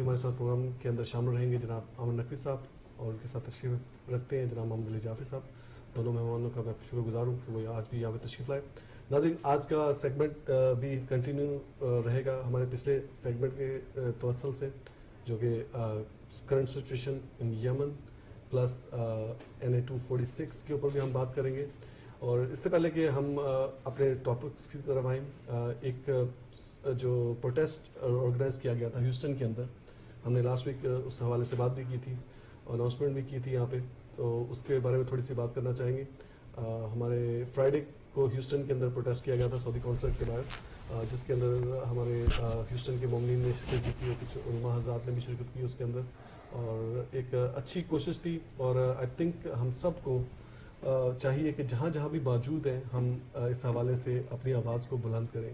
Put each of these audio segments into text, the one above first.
ہمارے ساتھ پروگرام کے اندر شامل رہیں گے جناب امن نقوی صاحب اور ان کے ساتھ تشریف رکھتے ہیں جناب محمد علی جعفری صاحب. دونوں مہمانوں کا میں شکر گزار ہوں کہ وہ آج بھی یہاں پہ تشریف لائے. ناظرین آج کا سیگمنٹ بھی کنٹینیو رہے گا ہمارے پچھلے سیگمنٹ کے توسل سے, جو کہ current situation in Yemen plus NA-246 کے اوپر بھی ہم بات کریں گے. اور اس سے پہلے کہ ہم اپنے ٹاپکس کی طرف آئیں, ایک جو پروٹیسٹ آرگنائز کیا گیا تھا ہیوسٹن کے اندر, ہم نے لاسٹ ویک اس حوالے سے بات بھی کی تھی, اناؤنسمنٹ بھی کی تھی یہاں پہ, تو اس کے بارے میں تھوڑی سی بات کرنا چاہیں گے. ہمارے فرائیڈے کو ہیوسٹن کے اندر پروٹیسٹ کیا گیا تھا سعودی قونصلیٹ کے باہر, جس کے اندر ہمارے ہیوسٹن کے مومنین نے شرکت کی تھی اور کچھ علماء حضرات نے بھی شرکت کی اس کے اندر, اور ایک اچھی کوشش تھی. اور آئی تھنک ہم سب کو چاہیے کہ جہاں جہاں بھی موجود ہیں ہم اس حوالے سے اپنی آواز کو بلند کریں.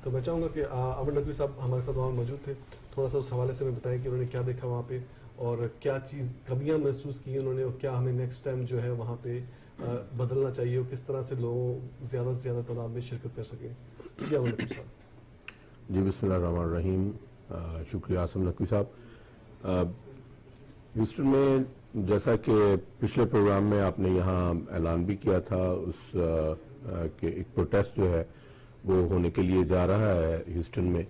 تو میں چاہوں گا کہ امن نقوی صاحب ہمارے ساتھ وہاں موجود تھے, تھوڑا سا اس حوالے سے میں بتائیں کہ انہوں نے کیا دیکھا وہاں پہ اور کیا چیز کمیاں محسوس کی انہوں نے, اور کیا ہمیں نیکسٹ ٹائم جو ہے وہاں پہ بدلنا چاہیے اور کس طرح سے لوگ زیادہ سے زیادہ تعداد میں شرکت کر سکیں. جی امن نقوی صاحب. جی بسم اللہ الرحمن الرحیم. شکریہ آصم نقوی صاحب. ہیوسٹن میں جیسا کہ پچھلے پروگرام میں آپ نے یہاں اعلان بھی کیا تھا, اس کہ ایک پروٹیسٹ جو ہے وہ ہونے کے لیے جا رہا ہے ہیوسٹن میں,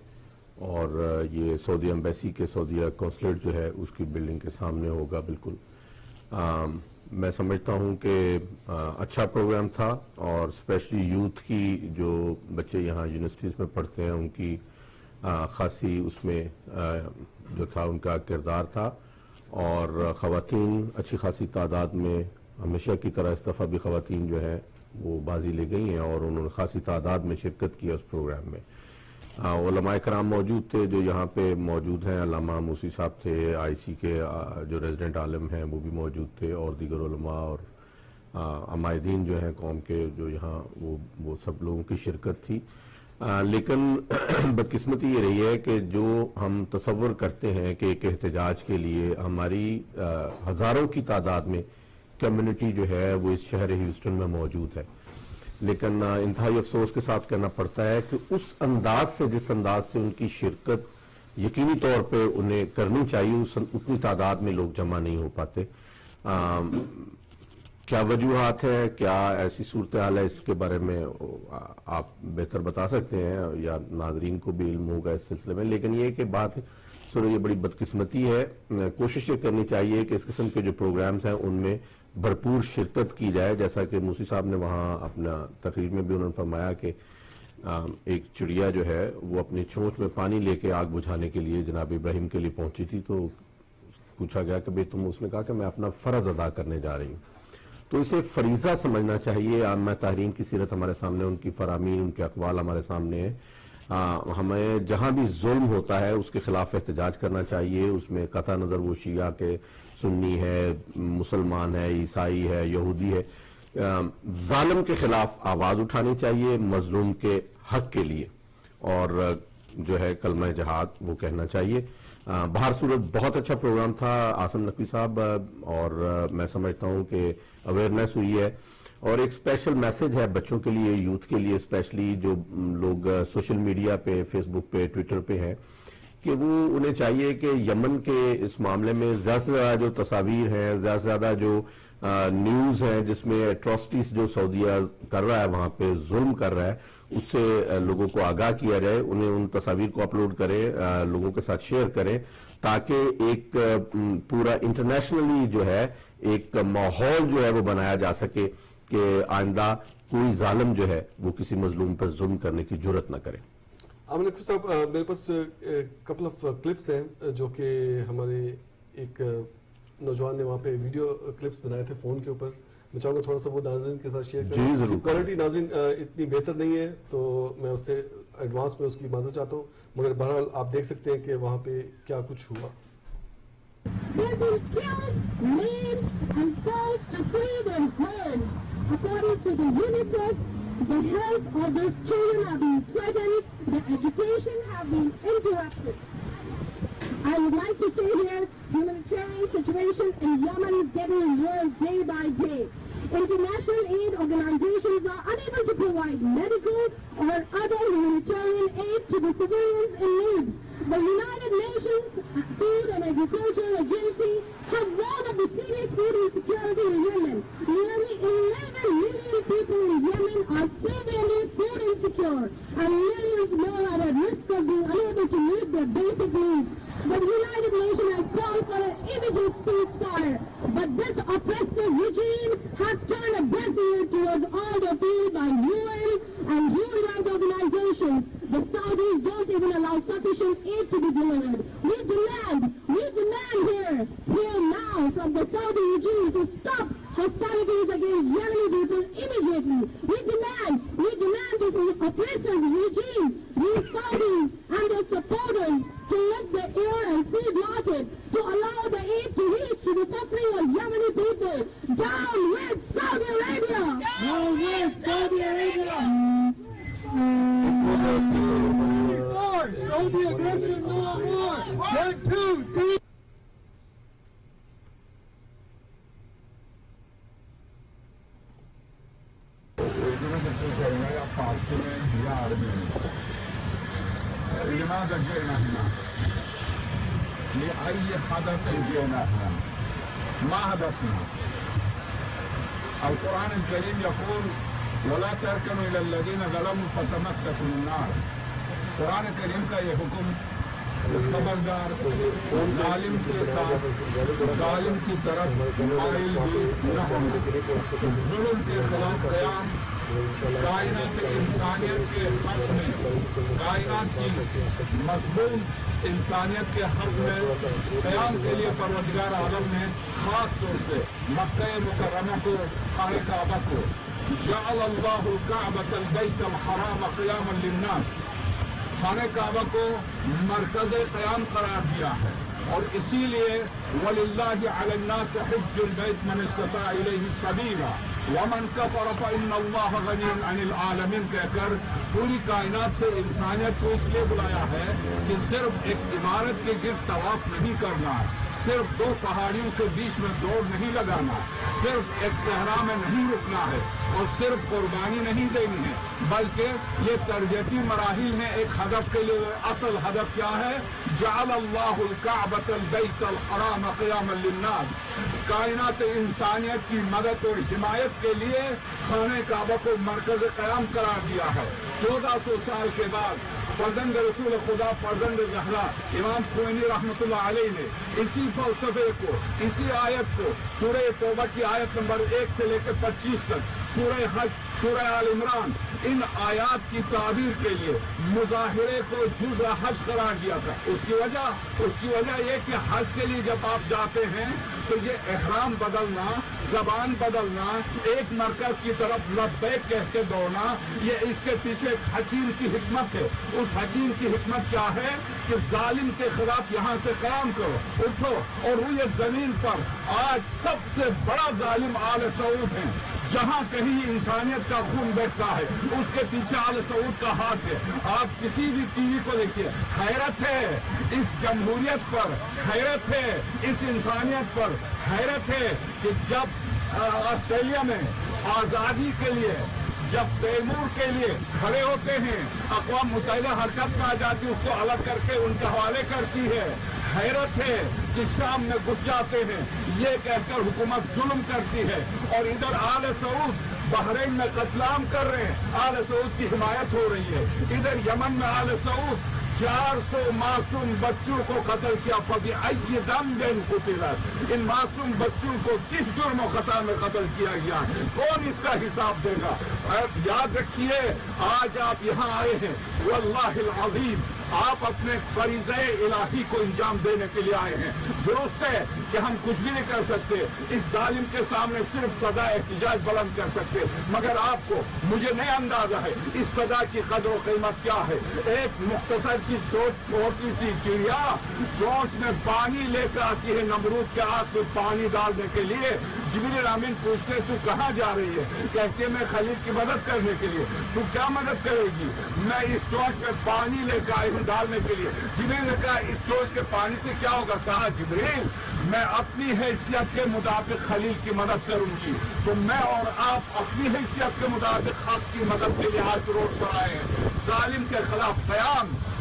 اور یہ سعودی ایمبیسی کے سعودیہ قونصلیٹ جو ہے اس کی بلڈنگ کے سامنے ہوگا. بالکل میں سمجھتا ہوں کہ اچھا پروگرام تھا, اور اسپیشلی یوتھ کی جو بچے یہاں یونیورسٹیز میں پڑھتے ہیں ان کی خاصی اس میں جو تھا ان کا کردار تھا, اور خواتین اچھی خاصی تعداد میں, ہمیشہ کی طرح اس دفعہ بھی خواتین جو ہے وہ بازی لے گئی ہیں اور انہوں نے خاصی تعداد میں شرکت کی اس پروگرام میں. علماء کرام موجود تھے جو یہاں پہ موجود ہیں, علامہ موسی صاحب تھے, IC کے جو ریزیڈنٹ عالم ہیں وہ بھی موجود تھے, اور دیگر علماء اور عمائدین جو ہیں قوم کے جو یہاں وہ سب لوگوں کی شرکت تھی. لیکن بدقسمتی یہ رہی ہے کہ جو ہم تصور کرتے ہیں کہ ایک احتجاج کے لیے ہماری ہزاروں کی تعداد میں کمیونٹی جو ہے وہ اس شہر ہیوسٹن میں موجود ہے, لیکن انتہائی افسوس کے ساتھ کہنا پڑتا ہے کہ اس انداز سے جس انداز سے ان کی شرکت یقینی طور پہ انہیں کرنی چاہیے اتنی تعداد میں لوگ جمع نہیں ہو پاتے. کیا وجوہات ہیں, کیا ایسی صورتحال ہے, اس کے بارے میں آپ بہتر بتا سکتے ہیں یا ناظرین کو بھی علم ہوگا اس سلسلے میں. لیکن یہ کہ بات سر یہ بڑی بدقسمتی ہے, کوشش یہ کرنی چاہیے کہ اس قسم کے جو پروگرامز ہیں ان میں بھرپور شرکت کی جائے, جیسا کہ موسی صاحب نے وہاں اپنا تقریر میں بھی انہوں نے فرمایا کہ ایک چڑیا جو ہے وہ اپنی چونچ میں پانی لے کے آگ بجھانے کے لیے جناب ابراہیم کے لیے پہنچی تھی, تو پوچھا گیا کہ بھئی تم, اس نے کہا کہ میں اپنا فرض ادا کرنے جا رہی ہوں. تو اسے فریضہ سمجھنا چاہیے. عامہ تاہرین کی سیرت ہمارے سامنے, ان کی فرامین, ان کے اقوال ہمارے سامنے ہیں. ہمیں جہاں بھی ظلم ہوتا ہے اس کے خلاف احتجاج کرنا چاہیے, اس میں قطع نظر وہ شیعہ کے سنی ہے, مسلمان ہے, عیسائی ہے, یہودی ہے, ظالم کے خلاف آواز اٹھانی چاہیے, مظلوم کے حق کے لیے, اور جو ہے کلمہ جہاد وہ کہنا چاہیے. بہر صورت بہت اچھا پروگرام تھا آصم نقوی صاحب, اور میں سمجھتا ہوں کہ اویئرنیس ہوئی ہے, اور ایک اسپیشل میسج ہے بچوں کے لیے, یوتھ کے لیے اسپیشلی, جو لوگ سوشل میڈیا پہ, فیس بک پہ, ٹویٹر پہ ہیں, کہ وہ انہیں چاہیے کہ یمن کے اس معاملے میں زیادہ سے زیادہ جو تصاویر ہیں, زیادہ سے زیادہ جو نیوز ہیں جس میں ایٹراسٹیز جو سعودیہ کر رہا ہے, وہاں پہ ظلم کر رہا ہے, اس سے لوگوں کو آگاہ کیا جائے, انہیں ان تصاویر کو اپلوڈ کریں, لوگوں کے ساتھ شیئر کریں, تاکہ ایک پورا انٹرنیشنلی جو ہے ایک ماحول جو ہے وہ بنایا جا سکے کہ آئندہ کوئی ظالم جو ہے وہ کسی مظلوم پر ظلم کرنے کی جرت نہ کرے. امن نقوی صاحب, میرے پاس کپل آف کلپس ہیں جو کہ ہمارے ایک نوجوان نے وہاں پہ ویڈیو کلپس بنائے تھے فون کے اوپر, میں چاہوں گا تھوڑا سا وہ ناظرین کے ساتھ شیئر کریں. جی ضرور. کوالٹی ناظرین اتنی بہتر نہیں ہے تو میں اس سے ایڈوانس میں اس کی معذرت چاہتا ہوں, مگر بہرحال آپ دیکھ سکتے ہیں کہ وہاں پہ کیا کچھ ہوا. They've been killed, maimed, and forced to feed in homes. According to the UNICEF, the health of those children have been threatened, their education have been interrupted. I would like to say here, humanitarian situation in Yemen is getting worse day by day. International aid organizations are unable to provide medical or other humanitarian aid to the civilians in need. The United Nations Food Agricultural Agency have warned of the serious food insecurity in Yemen. Nearly 11 million people in Yemen are severely food insecure, and millions more are at risk of being unable to meet their basic needs. The United Nations has called for an immediate ceasefire, but this oppressive regime have turned a deaf ear towards all the appeal by UN and human rights organizations. The Saudis don't even allow sufficient aid to be delivered. We demand here now from the Saudi regime to stop hostilities against Yemeni people immediately. We demand this oppressive regime, these Saudis and their supporters, to let the air and sea block it, to allow the aid to reach to the suffering of Yemeni people. Down with Saudi Arabia! Down with Saudi Arabia! Show the aggression no more! 1, 2, 3! لماذا جئنا هنا؟ لأي هدف جئنا هنا؟ ما هدفنا؟ القرآن الكريم يقول ولا تركنوا إلى الذين ظلموا فتمسكوا النار. قرآن کریم کا یہ حکم خبردار ظالم کے ساتھ ظالم کی طرف مائل بھی نہ ہونا. ظلم کے خلاف قیام کائنات انسانیت کے حق میں کائنات کی مظلوم انسانیت کے حق میں قیام کے لیے پروردگار عالم نے خاص طور سے مکہ مکرمہ کو خانہ کعبہ کو جعل اللہ الکعبۃ البیت الحرام قیاما للناس خانہ کعبہ کو مرکز قیام قرار دیا ہے اور اسی لیے وَلِلَّهِ عَلَى النَّاسِ حِجُّ الْبَيْتِ مَنِ اسْتَطَاعَ إِلَيْهِ سَبِيلًا وَمَنْ كَفَرَ فَإِنَّ اللَّهَ غَنِيٌّ عَنِ الْعَالَمِينَ کہہ کر پوری کائنات سے انسانیت کو اس لیے بلایا ہے کہ صرف ایک عمارت کے گرد طواف نہیں کرنا، صرف دو پہاڑیوں کے بیچ میں دوڑ نہیں لگانا، صرف ایک صحرا میں نہیں رکنا ہے اور صرف قربانی نہیں دینی ہے، بلکہ یہ تربیتی مراحل ہیں ایک ہدف کے لیے. اصل ہدف کیا ہے؟ جعل اللہ الکعبۃ البیت الحرام قیاما للناس، کائنات انسانیت کی مدد اور حمایت کے لیے خانہ کعبہ کو مرکز قیام قرار دیا ہے. 1400 سال کے بعد فرزند رسول خدا فرزند زہرا امام خمینی رحمۃ اللہ علیہ نے اسی فلسفے کو اسی آیت کو سورہ توبہ کی آیت نمبر 1 سے لے کے 25 تک سورہ حج سورہ آل عمران ان آیات کی تعبیر کے لیے مظاہرے کو جزء حج قرار دیا تھا. اس کی وجہ یہ کہ حج کے لیے جب آپ جاتے ہیں تو یہ احرام بدلنا، زبان بدلنا، ایک مرکز کی طرف لبیک کہہ کے دوڑنا، یہ اس کے پیچھے ایک حکیم کی حکمت ہے. اس حکیم کی حکمت کیا ہے کہ ظالم کے خلاف یہاں سے قیام کرو، اٹھو اور روئے زمین پر آج سب سے بڑا ظالم آل سعود ہیں. جہاں کہیں انسانیت کا خون بہتا ہے اس کے پیچھے آل سعود کا ہاتھ ہے. آپ کسی بھی ٹی وی کو دیکھیے، حیرت ہے اس جمہوریت پر، حیرت ہے اس انسانیت پر، حیرت ہے کہ جب آسٹریلیا میں آزادی کے لیے جب تیمور کے لیے کھڑے ہوتے ہیں اقوام متحدہ حرکت میں آ جاتی اس کو الگ کر کے ان کے حوالے کرتی ہے. حیرت ہے کہ شام میں گھس جاتے ہیں یہ کہہ کر حکومت ظلم کرتی ہے اور ادھر آل سعود بحرین میں قتل عام کر رہے ہیں، آل سعود کی حمایت ہو رہی ہے. ادھر یمن میں آل سعود 400 معصوم بچوں کو قتل کیا. فبأي ذنب قتلت، ان معصوم بچوں کو کس جرم و خطا میں قتل کیا گیا؟ کون اس کا حساب دے گا؟ یاد رکھیے آج آپ یہاں آئے ہیں واللہ العظیم آپ اپنے فریضہ الہی کو انجام دینے کے لیے آئے ہیں. درست ہے کہ ہم کچھ بھی نہیں کر سکتے، اس ظالم کے سامنے صرف صدا احتجاج بلند کر سکتے، مگر آپ کو مجھے نہیں اندازہ ہے اس صدا کی قدر و قیمت کیا ہے. ایک مختصر سی چھوٹی سی چڑیا چونچ میں پانی لے کر آتی ہے نمرود کے آگ میں پانی ڈالنے کے لیے. جبریل امین پوچھتے تو کہاں جا رہی ہے؟ کہتے میں خلیل کی مدد کرنے کے لیے. تو کیا مدد کرے گی؟ میں اس چونچ میں پانی لے کر آئی ہوں ڈالنے کے لیے. جبریل نے کہا اس چونچ کے پانی سے کیا ہوگا؟ کہا جبریل میں اپنی حیثیت کے مطابق خلیل کی مدد کروں گی. تو میں اور آپ اپنی حیثیت کے مطابق حق کی مدد کے لیے آج روڈ پر آئے ہیں. ظالم کے خلاف قیام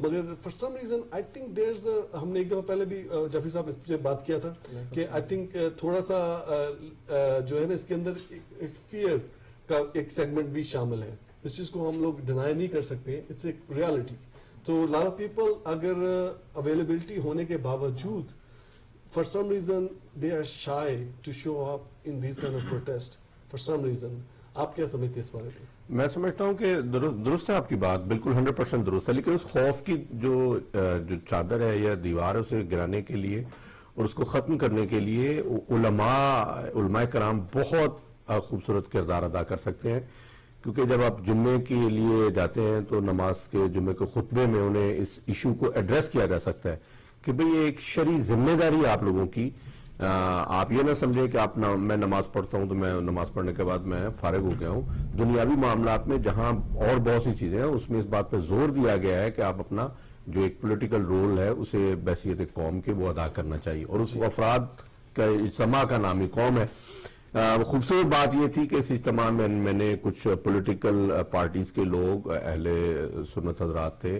مگر for some reason I think there is ہم نے ایک دفعہ پہلے بھی جعفری صاحب اس پہ بات کیا تھا کہ آئی تھنک تھوڑا سا جو ہے نا اس کے اندر ایک فیئر کا ایک سیگمنٹ بھی شامل ہے. اس چیز کو ہم لوگ ڈینائی نہیں کر سکتے, اٹس ایک ریالٹی. تو لاٹ آف پیپل اگر اویلیبلٹی ہونے کے باوجود for some reason they are shy to show up in these kind of protest for some reason. آپ کیا سمجھتے ہیں اس بارے میں؟ میں سمجھتا ہوں کہ درست ہے آپ کی بات, بالکل 100% درست ہے, لیکن اس خوف کی جو چادر ہے یا دیوار ہے اسے گرانے کے لیے اور اس کو ختم کرنے کے لیے علماء کرام بہت خوبصورت کردار ادا کر سکتے ہیں. کیونکہ جب آپ جمعے کے لیے جاتے ہیں تو نماز کے جمعے کے خطبے میں انہیں اس ایشو کو ایڈریس کیا جا سکتا ہے کہ بھئی یہ ایک شرعی ذمہ داری آپ لوگوں کی. آپ یہ نہ سمجھیں کہ میں نماز پڑھتا ہوں تو میں نماز پڑھنے کے بعد میں فارغ ہو گیا ہوں. دنیاوی معاملات میں جہاں اور بہت سی چیزیں ہیں اس میں اس بات پہ زور دیا گیا ہے کہ آپ اپنا جو ایک پولیٹیکل رول ہے اسے بحیثیت قوم کے وہ ادا کرنا چاہیے, اور اس افراد کا اجتماع کا نام ہی قوم ہے. خوبصورت بات یہ تھی کہ اس اجتماع میں میں نے کچھ پولیٹیکل پارٹیز کے لوگ, اہل سنت حضرات تھے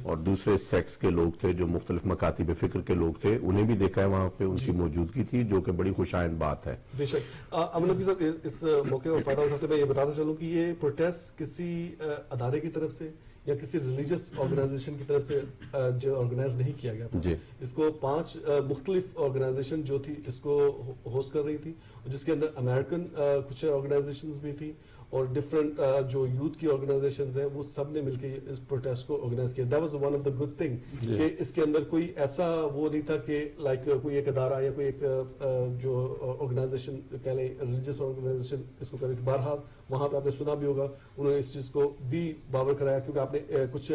اور دوسرے سیکٹس کے لوگ تھے جو مختلف مکاتب فکر کے لوگ تھے, انہیں بھی دیکھا ہے وہاں پہ, ان کی موجودگی تھی جو کہ بڑی خوشائند بات ہے. بے شک. امن نقوی صاحب اس موقع کا فائدہ اٹھاتے میں یہ بتاتا چلوں کہ یہ پروٹیسٹ کسی ادارے کی طرف سے یا کسی ریلیجس آرگنائزیشن کی طرف سے جو آرگنائز نہیں کیا گیا تھا. اس کو 5 مختلف آرگنائزیشن جو تھی اس کو ہوسٹ کر رہی تھی, جس کے اندر امریکن کچھ آرگنائزیشنز بھی تھی اور ڈفرنٹ جو یوتھ کی آرگنائزیشنز ہیں وہ سب نے مل کے اس پروٹیسٹ کو آرگنائز کیا. That was one of the good thing کہ اس کے اندر کوئی ایسا وہ نہیں تھا کہ لائک کوئی ایک ادارہ یا کوئی ایک جو آرگنائزیشن کہہ لیں ریلیجس آرگنائزیشن اس کو کر رہی تھی. بہرحال وہاں پہ آپ نے سنا بھی ہوگا انہوں نے اس چیز کو بھی باور کرایا, کیونکہ آپ نے کچھ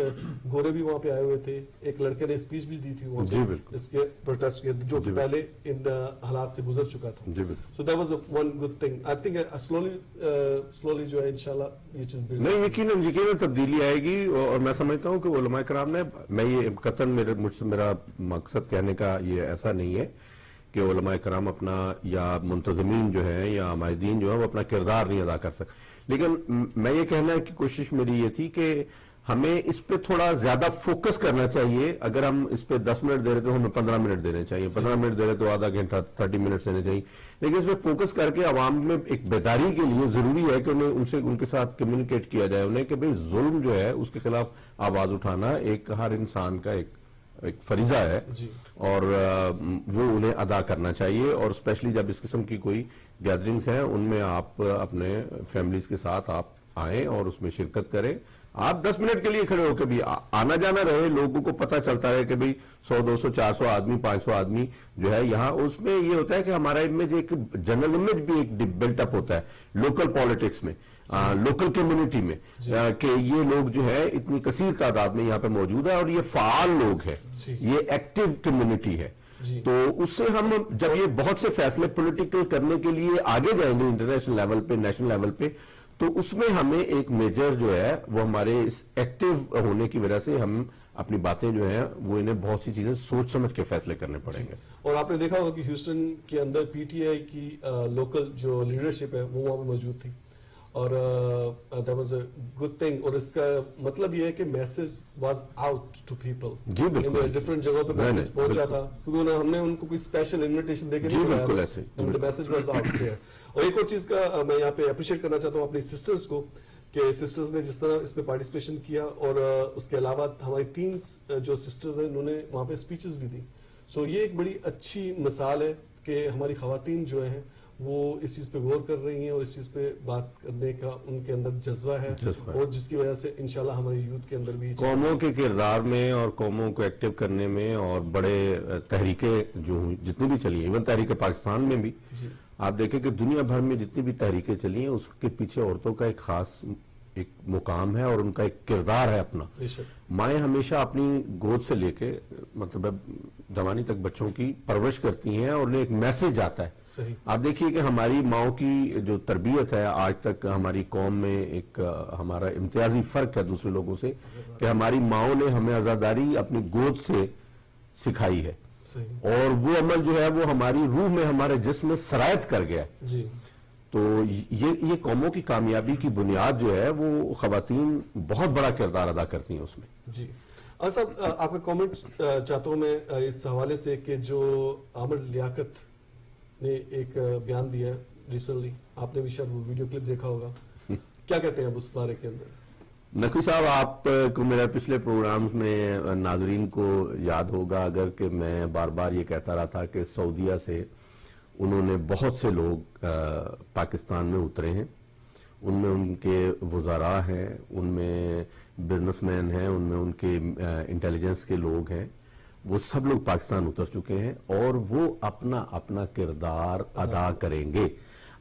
گورے بھی وہاں پہ آئے ہوئے تھے. ایک لڑکے نے اسپیچ بھی دی تھی وہاں پہ اس کے پروٹیسٹ کے, جو پہلے ان حالات سے گزر چکا تھا. So that was one good thing. I think slowly جو ہے انشاءاللہ یہ چیز نہیں, یقیناً تبدیلی آئے گی. اور میں سمجھتا ہوں کہ علماء کرام نے, میں یہ قطعاً میرا مقصد کہنے کا یہ ایسا نہیں ہے کہ علماء کرام اپنا یا منتظمین جو ہیں یا عمائدین جو ہیں وہ اپنا کردار نہیں ادا کر سکتے, لیکن میں یہ کہنا ہے کہ کوشش میری یہ تھی کہ ہمیں اس پہ تھوڑا زیادہ فوکس کرنا چاہیے. اگر ہم اس پہ 10 منٹ دے رہے تو ہمیں 15 منٹ دینے چاہیے, 15 منٹ دے رہے تو آدھا گھنٹہ 30 منٹ دینے چاہیے, لیکن اس پہ فوکس کر کے عوام میں ایک بیداری کے لیے ضروری ہے کہ ان کے ساتھ کمیونیکیٹ کیا جائے انہیں کہ بھئی ظلم جو ہے اس کے خلاف آواز اٹھانا ایک ہر انسان کا ایک فریضہ ہے اور وہ انہیں ادا کرنا چاہیے. اور اسپیشلی جب اس قسم کی کوئی گیدرنگز ہیں ان میں آپ اپنے فیملیز کے ساتھ آپ آئیں اور اس میں شرکت کریں. آپ 10 منٹ کے لیے کھڑے ہو کے بھی آنا جانا رہے, لوگوں کو پتہ چلتا رہے کہ بھئی 100 200 400 آدمی 500 آدمی جو ہے یہاں. اس میں یہ ہوتا ہے کہ ہمارا امیج, ایک جنرل امیج بھی ایک بلٹ اپ ہوتا ہے لوکل پالیٹکس میں, لوکل کمیونٹی میں, کہ یہ لوگ جو ہے اتنی کثیر تعداد میں یہاں پہ موجود ہے اور یہ فعال لوگ ہیں, یہ ایکٹیو کمیونٹی ہے. تو اس سے ہم جب یہ بہت سے فیصلے پولیٹیکل کرنے کے لیے آگے جائیں گے انٹرنیشنل لیول پہ, نیشنل لیول پہ, تو اس میں ہمیں ایک میجر جو ہے وہ ہمارے اس ایکٹیو ہونے کی وجہ سے ہم اپنی باتیں جو ہیں وہ انہیں بہت سی چیزیں سوچ سمجھ کے فیصلے کرنے پڑیں گے. اور آپ نے دیکھا ہوگا کہ ہیوسٹن کے اندر پی ٹی آئی کی لوکل جو لیڈرشپ ہے وہ وہاں پہ موجود تھی اور that was a good thing. اور اس کا مطلب یہ ہے کہ message was out to people, جی بالکل ڈفرنٹ جگہوں پہ میسج پہنچا تھا, کیونکہ ہم نے ان کو کوئی اسپیشل انویٹیشن دے کے نہیں بلایا, میسج واز آؤٹ دیئر. اور ایک اور چیز کا میں یہاں پہ اپریشیٹ کرنا چاہتا ہوں اپنی سسٹرز کو کہ سسٹرز نے جس طرح اس پہ پارٹیسپیشن کیا, اور اس کے علاوہ ہماری 3 جو سسٹرز ہیں انہوں نے وہاں پہ اسپیچز بھی دی. سو یہ ایک بڑی اچھی مثال ہے کہ ہماری خواتین جو ہیں وہ اس چیز پہ غور کر رہی ہیں اور اس چیز پہ بات کرنے کا ان کے اندر جذبہ ہے, اور جس کی وجہ سے انشاءاللہ ہمارے یوتھ کے اندر بھی قوموں کے کردار میں اور قوموں کو ایکٹیو کرنے میں, اور بڑے تحریکیں جو جتنی بھی چلی ہیں, ایون تحریک پاکستان میں بھی آپ دیکھیں کہ دنیا بھر میں جتنی بھی تحریکیں چلی ہیں اس کے پیچھے عورتوں کا ایک خاص ایک مقام ہے اور ان کا ایک کردار ہے اپنا. مائیں ہمیشہ اپنی گود سے لے کے مطلب جوانی تک بچوں کی پرورش کرتی ہیں اور انہیں ایک میسج آتا ہے. آپ دیکھیے کہ ہماری ماؤں کی جو تربیت ہے آج تک ہماری قوم میں ایک ہمارا امتیازی فرق ہے دوسرے لوگوں سے کہ ہماری ماؤں نے ہمیں عزاداری اپنی گود سے سکھائی ہے, اور وہ عمل جو ہے وہ ہماری روح میں ہمارے جسم میں سرایت کر گیا ہے. تو یہ قوموں کی کامیابی کی بنیاد جو ہے وہ خواتین بہت بڑا کردار ادا کرتی ہیں اس میں. جی صاحب آپ کا کامنٹ چاہتا ہوں میں اس حوالے سے کہ جو عامر لیاقت نے ایک بیان دیا ہے ریسنٹلی، آپ نے بھی شاید وہ ویڈیو کلپ دیکھا ہوگا، کیا کہتے ہیں اب اس بارے کے اندر؟ نقوی صاحب، آپ کو میرا پچھلے پروگرامز میں ناظرین کو یاد ہوگا اگر کہ میں بار بار یہ کہتا رہا تھا کہ سعودیہ سے انہوں نے بہت سے لوگ پاکستان میں اترے ہیں، ان میں ان کے وزراء ہیں، ان میں بزنس مین ہیں، ان میں ان کے انٹیلیجنس کے لوگ ہیں، وہ سب لوگ پاکستان اتر چکے ہیں اور وہ اپنا اپنا کردار ادا کریں گے۔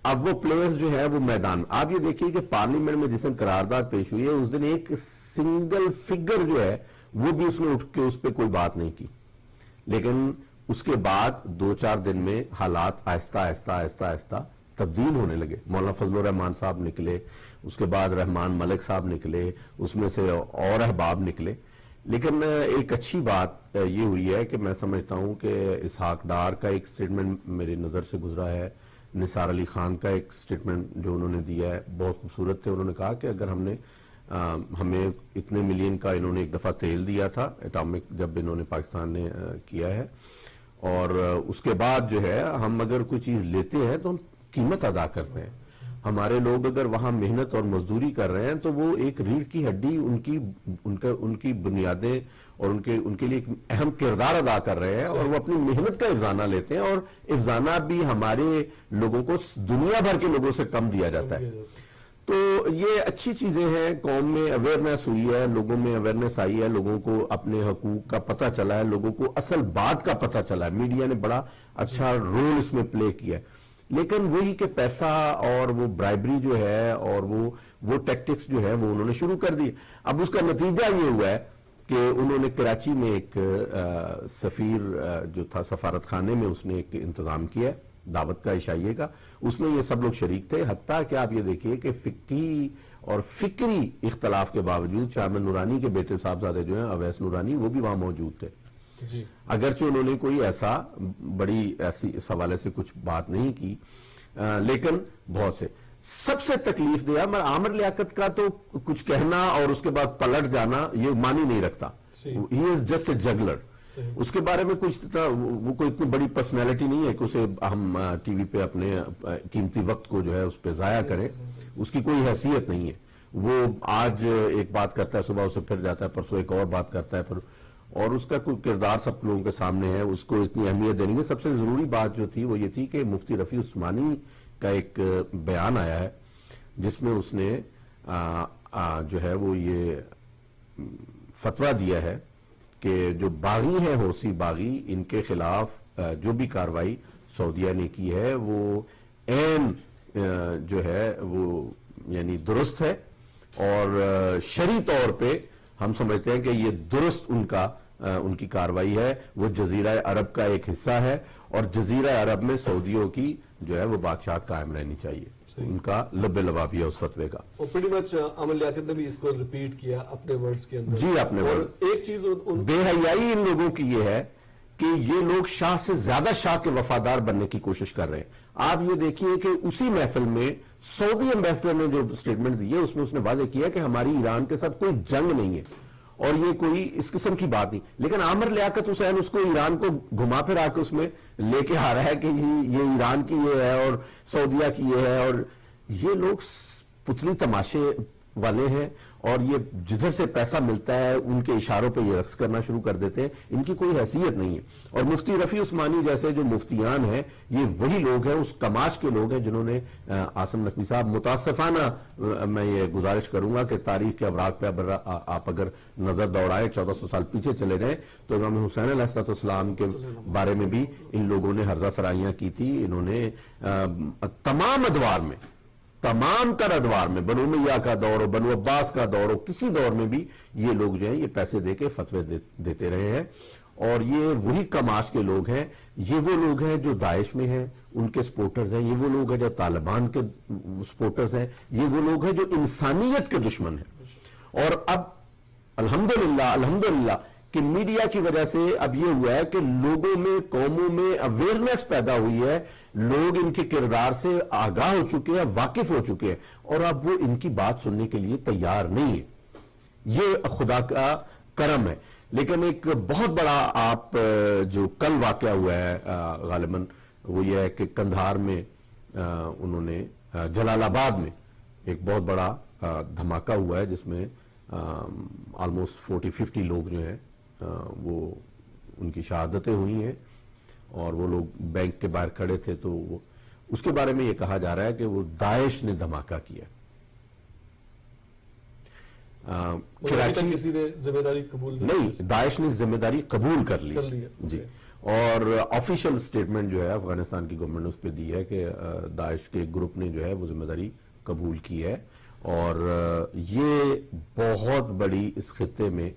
اب وہ پلیئرز جو ہے وہ میدان، آپ یہ دیکھیے کہ پارلیمنٹ میں جس دن قرارداد پیش ہوئی ہے اس دن ایک سنگل فگر جو ہے وہ بھی اس نے اٹھ کے اس پہ کوئی بات نہیں کی، لیکن اس کے بعد 2-4 دن میں حالات آہستہ آہستہ آہستہ آہستہ تبدیل ہونے لگے۔ مولانا فضل الرحمان صاحب نکلے، اس کے بعد رحمان ملک صاحب نکلے، اس میں سے اور احباب نکلے، لیکن ایک اچھی بات یہ ہوئی ہے کہ میں سمجھتا ہوں کہ اسحاق ڈار کا ایک سٹیٹمنٹ میری نظر سے گزرا ہے، نثار علی خان کا ایک سٹیٹمنٹ جو انہوں نے دیا ہے بہت خوبصورت تھے۔ انہوں نے کہا کہ اگر ہمیں اتنے ملین کا انہوں نے ایک دفعہ تیل دیا تھا ایٹامک، جب انہوں نے پاکستان نے کیا ہے، اور اس کے بعد جو ہے ہم اگر کوئی چیز لیتے ہیں تو ہم قیمت ادا کرتے ہیں۔ ہمارے لوگ اگر وہاں محنت اور مزدوری کر رہے ہیں تو وہ ایک ریڑھ کی ہڈی ان کی بنیادیں اور ان کے لیے ایک اہم کردار ادا کر رہے ہیں، اور وہ اپنی محنت کا افزانہ لیتے ہیں، اور افزانہ بھی ہمارے لوگوں کو دنیا بھر کے لوگوں سے کم دیا جاتا ہے۔ تو یہ اچھی چیزیں ہیں، قوم میں اویئرنیس ہوئی ہے، لوگوں میں اویئرنیس آئی ہے، لوگوں کو اپنے حقوق کا پتہ چلا ہے، لوگوں کو اصل بات کا پتہ چلا ہے، میڈیا نے بڑا اچھا رول اس میں پلے کیا ہے۔ لیکن وہی کہ پیسہ اور وہ برائبری جو ہے اور وہ ٹیکٹکس جو ہے وہ انہوں نے شروع کر دی۔ اب اس کا نتیجہ یہ ہوا ہے کہ انہوں نے کراچی میں ایک سفیر جو تھا سفارت خانے میں، اس نے ایک انتظام کیا دعوت کا عشائیے کا، اس میں یہ سب لوگ شریک تھے، حتیٰ کہ آپ یہ دیکھیے کہ فقہی اور فکری اختلاف کے باوجود شامل نورانی کے بیٹے صاحبزادے جو ہیں اویس نورانی، وہ بھی وہاں موجود تھے، اگرچہ انہوں نے کوئی ایسی اس حوالے سے کچھ بات نہیں کی، لیکن بہت سے سب سے تکلیف دیا عامر لیاقت کا تو کچھ کہنا اور اس کے بعد پلٹ جانا یہ معنی نہیں رکھتا۔ ہی از جسٹ اے جگلر، اس کے بارے میں وہ کوئی اتنی بڑی پرسنالٹی نہیں ہے کہ اسے ہم ٹی وی پہ اپنے قیمتی وقت کو جو ہے اس پہ ضائع کریں، اس کی کوئی حیثیت نہیں ہے۔ وہ آج ایک بات کرتا ہے، صبح اسے پھر جاتا ہے، پرسوں ایک اور بات کرتا ہے، اور اس کا کوئی کردار سب لوگوں کے سامنے ہے، اس کو اتنی اہمیت دینی ہے۔ سب سے ضروری بات جو تھی وہ یہ تھی کہ مفتی رفیع عثمانی کا ایک بیان آیا ہے جس میں اس نے جو ہے وہ یہ فتویٰ دیا ہے کہ جو باغی ہیں حوثی باغی، ان کے خلاف جو بھی کاروائی سعودیہ نے کی ہے وہ عین جو ہے وہ یعنی درست ہے، اور شرعی طور پہ ہم سمجھتے ہیں کہ یہ درست ان کی کاروائی ہے۔ وہ جزیرہ عرب کا ایک حصہ ہے، اور جزیرہ عرب میں سعودیوں کی جو ہے وہ بادشاہت قائم رہنی چاہیے، ان کا لب لبافیہ اس فتوے کا۔ اور پریٹی مچ عامر لیاقت نے بھی اس کو ریپیٹ کیا اپنے ورڈز کے اندر۔ جی، اپنے اور ورڈ۔ ایک چیز بے حیائی ان لوگوں کی یہ ہے کہ یہ لوگ شاہ سے زیادہ شاہ کے وفادار بننے کی کوشش کر رہے ہیں۔ آپ یہ دیکھیے کہ اسی محفل میں سعودی ایمبیسڈر نے جو سٹیٹمنٹ دی ہے اس میں اس نے واضح کیا کہ ہماری ایران کے ساتھ کوئی جنگ نہیں ہے اور یہ کوئی اس قسم کی بات نہیں، لیکن عامر لیاقت حسین اس کو ایران کو گھما پھر آ کے اس میں لے کے آ رہا ہے کہ یہ ایران کی یہ ہے اور سعودیہ کی یہ ہے، اور یہ لوگ پتلی تماشے والے ہیں، اور یہ جدھر سے پیسہ ملتا ہے ان کے اشاروں پہ یہ رقص کرنا شروع کر دیتے ہیں، ان کی کوئی حیثیت نہیں ہے۔ اور مفتی رفیع عثمانی جیسے جو مفتیان ہیں یہ وہی لوگ ہیں، اس کماش کے لوگ ہیں جنہوں نے عاصم نقوی صاحب، متاسفانہ میں یہ گزارش کروں گا کہ تاریخ کے اوراق پہ آپ اگر نظر دوڑائیں 1400 سال پیچھے چلے جائیں تو امام حسین علیہ السلام کے بارے میں بھی ان لوگوں نے ہرزہ سرائیاں کی تھی۔ انہوں نے تمام تر ادوار میں، بنو امیہ کا دور ہو، بنو عباس کا دور ہو، کسی دور میں بھی یہ لوگ جو ہیں یہ پیسے دے کے فتوے دیتے رہے ہیں، اور یہ وہی کماش کے لوگ ہیں۔ یہ وہ لوگ ہیں جو داعش میں ہیں، ان کے سپورٹرز ہیں، یہ وہ لوگ ہیں جو طالبان کے سپورٹرز ہیں، یہ وہ لوگ ہیں جو انسانیت کے دشمن ہیں۔ اور اب الحمدللہ کہ میڈیا کی وجہ سے اب یہ ہوا ہے کہ لوگوں میں، قوموں میں اویئرنیس پیدا ہوئی ہے، لوگ ان کے کردار سے آگاہ ہو چکے ہیں، واقف ہو چکے ہیں، اور اب وہ ان کی بات سننے کے لیے تیار نہیں ہے۔ یہ خدا کا کرم ہے، لیکن ایک بہت بڑا آپ جو کل واقعہ ہوا ہے غالباً وہ یہ ہے کہ کندھار میں انہوں نے جلال آباد میں ایک بہت بڑا دھماکہ ہوا ہے جس میں آلموسٹ 40-50 لوگ جو ہیں وہ ان کی شہادتیں ہوئی ہیں اور وہ لوگ بینک کے باہر کھڑے تھے. تو اس کے بارے میں یہ کہا جا رہا ہے کہ وہ داعش نے دھماکہ کیا. کراچی کسی نے ذمہ داری قبول نہیں, داعش نے ذمہ داری قبول کر لی جی. اور آفیشیل سٹیٹمنٹ جو ہے افغانستان کی گورنمنٹ نے اس پہ دی ہے کہ داعش کے گروپ نے جو ہے وہ ذمہ داری قبول کی ہے. اور یہ بہت بڑی اس خطے میں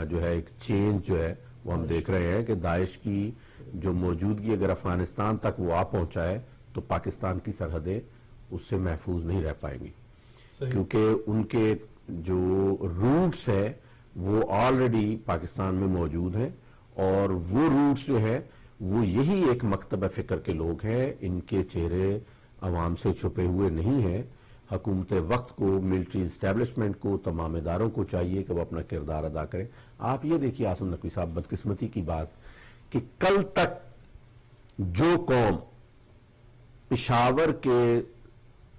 جو ہے ایک چینج جو ہے وہ ہم دیکھ رہے ہیں کہ داعش کی جو موجودگی اگر افغانستان تک وہ آ پہنچا ہے تو پاکستان کی سرحدیں اس سے محفوظ نہیں رہ پائیں گی, کیونکہ ان کے جو روٹس ہیں وہ آلریڈی پاکستان میں موجود ہیں اور وہ روٹس جو ہے وہ یہی ایک مکتب فکر کے لوگ ہیں. ان کے چہرے عوام سے چھپے ہوئے نہیں ہیں. حکومت وقت کو, ملٹری اسٹیبلشمنٹ کو, تمام اداروں کو چاہیے کہ وہ اپنا کردار ادا کریں. آپ یہ دیکھیے عاصم نقوی صاحب, بدقسمتی کی بات کہ کل تک جو قوم پشاور کے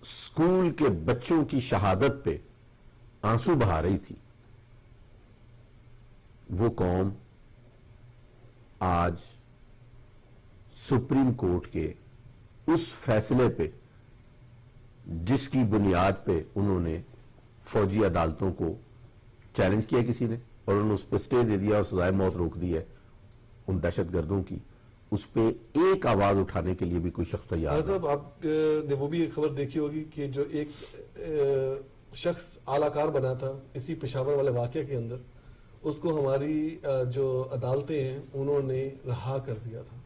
اسکول کے بچوں کی شہادت پہ آنسو بہا رہی تھی, وہ قوم آج سپریم کورٹ کے اس فیصلے پہ جس کی بنیاد پہ انہوں نے فوجی عدالتوں کو چیلنج کیا کسی نے اور انہوں نے اس پہ سٹے دے دیا اور سزائے موت روک دی ہے ان دہشت گردوں کی, اس پہ ایک آواز اٹھانے کے لیے بھی کوئی شخص تیار نہیں. صاحب آپ نے وہ بھی ایک خبر دیکھی ہوگی کہ جو ایک شخص اعلی کار بنا تھا اسی پشاور والے واقعے کے اندر, اس کو ہماری جو عدالتیں ہیں انہوں نے رہا کر دیا تھا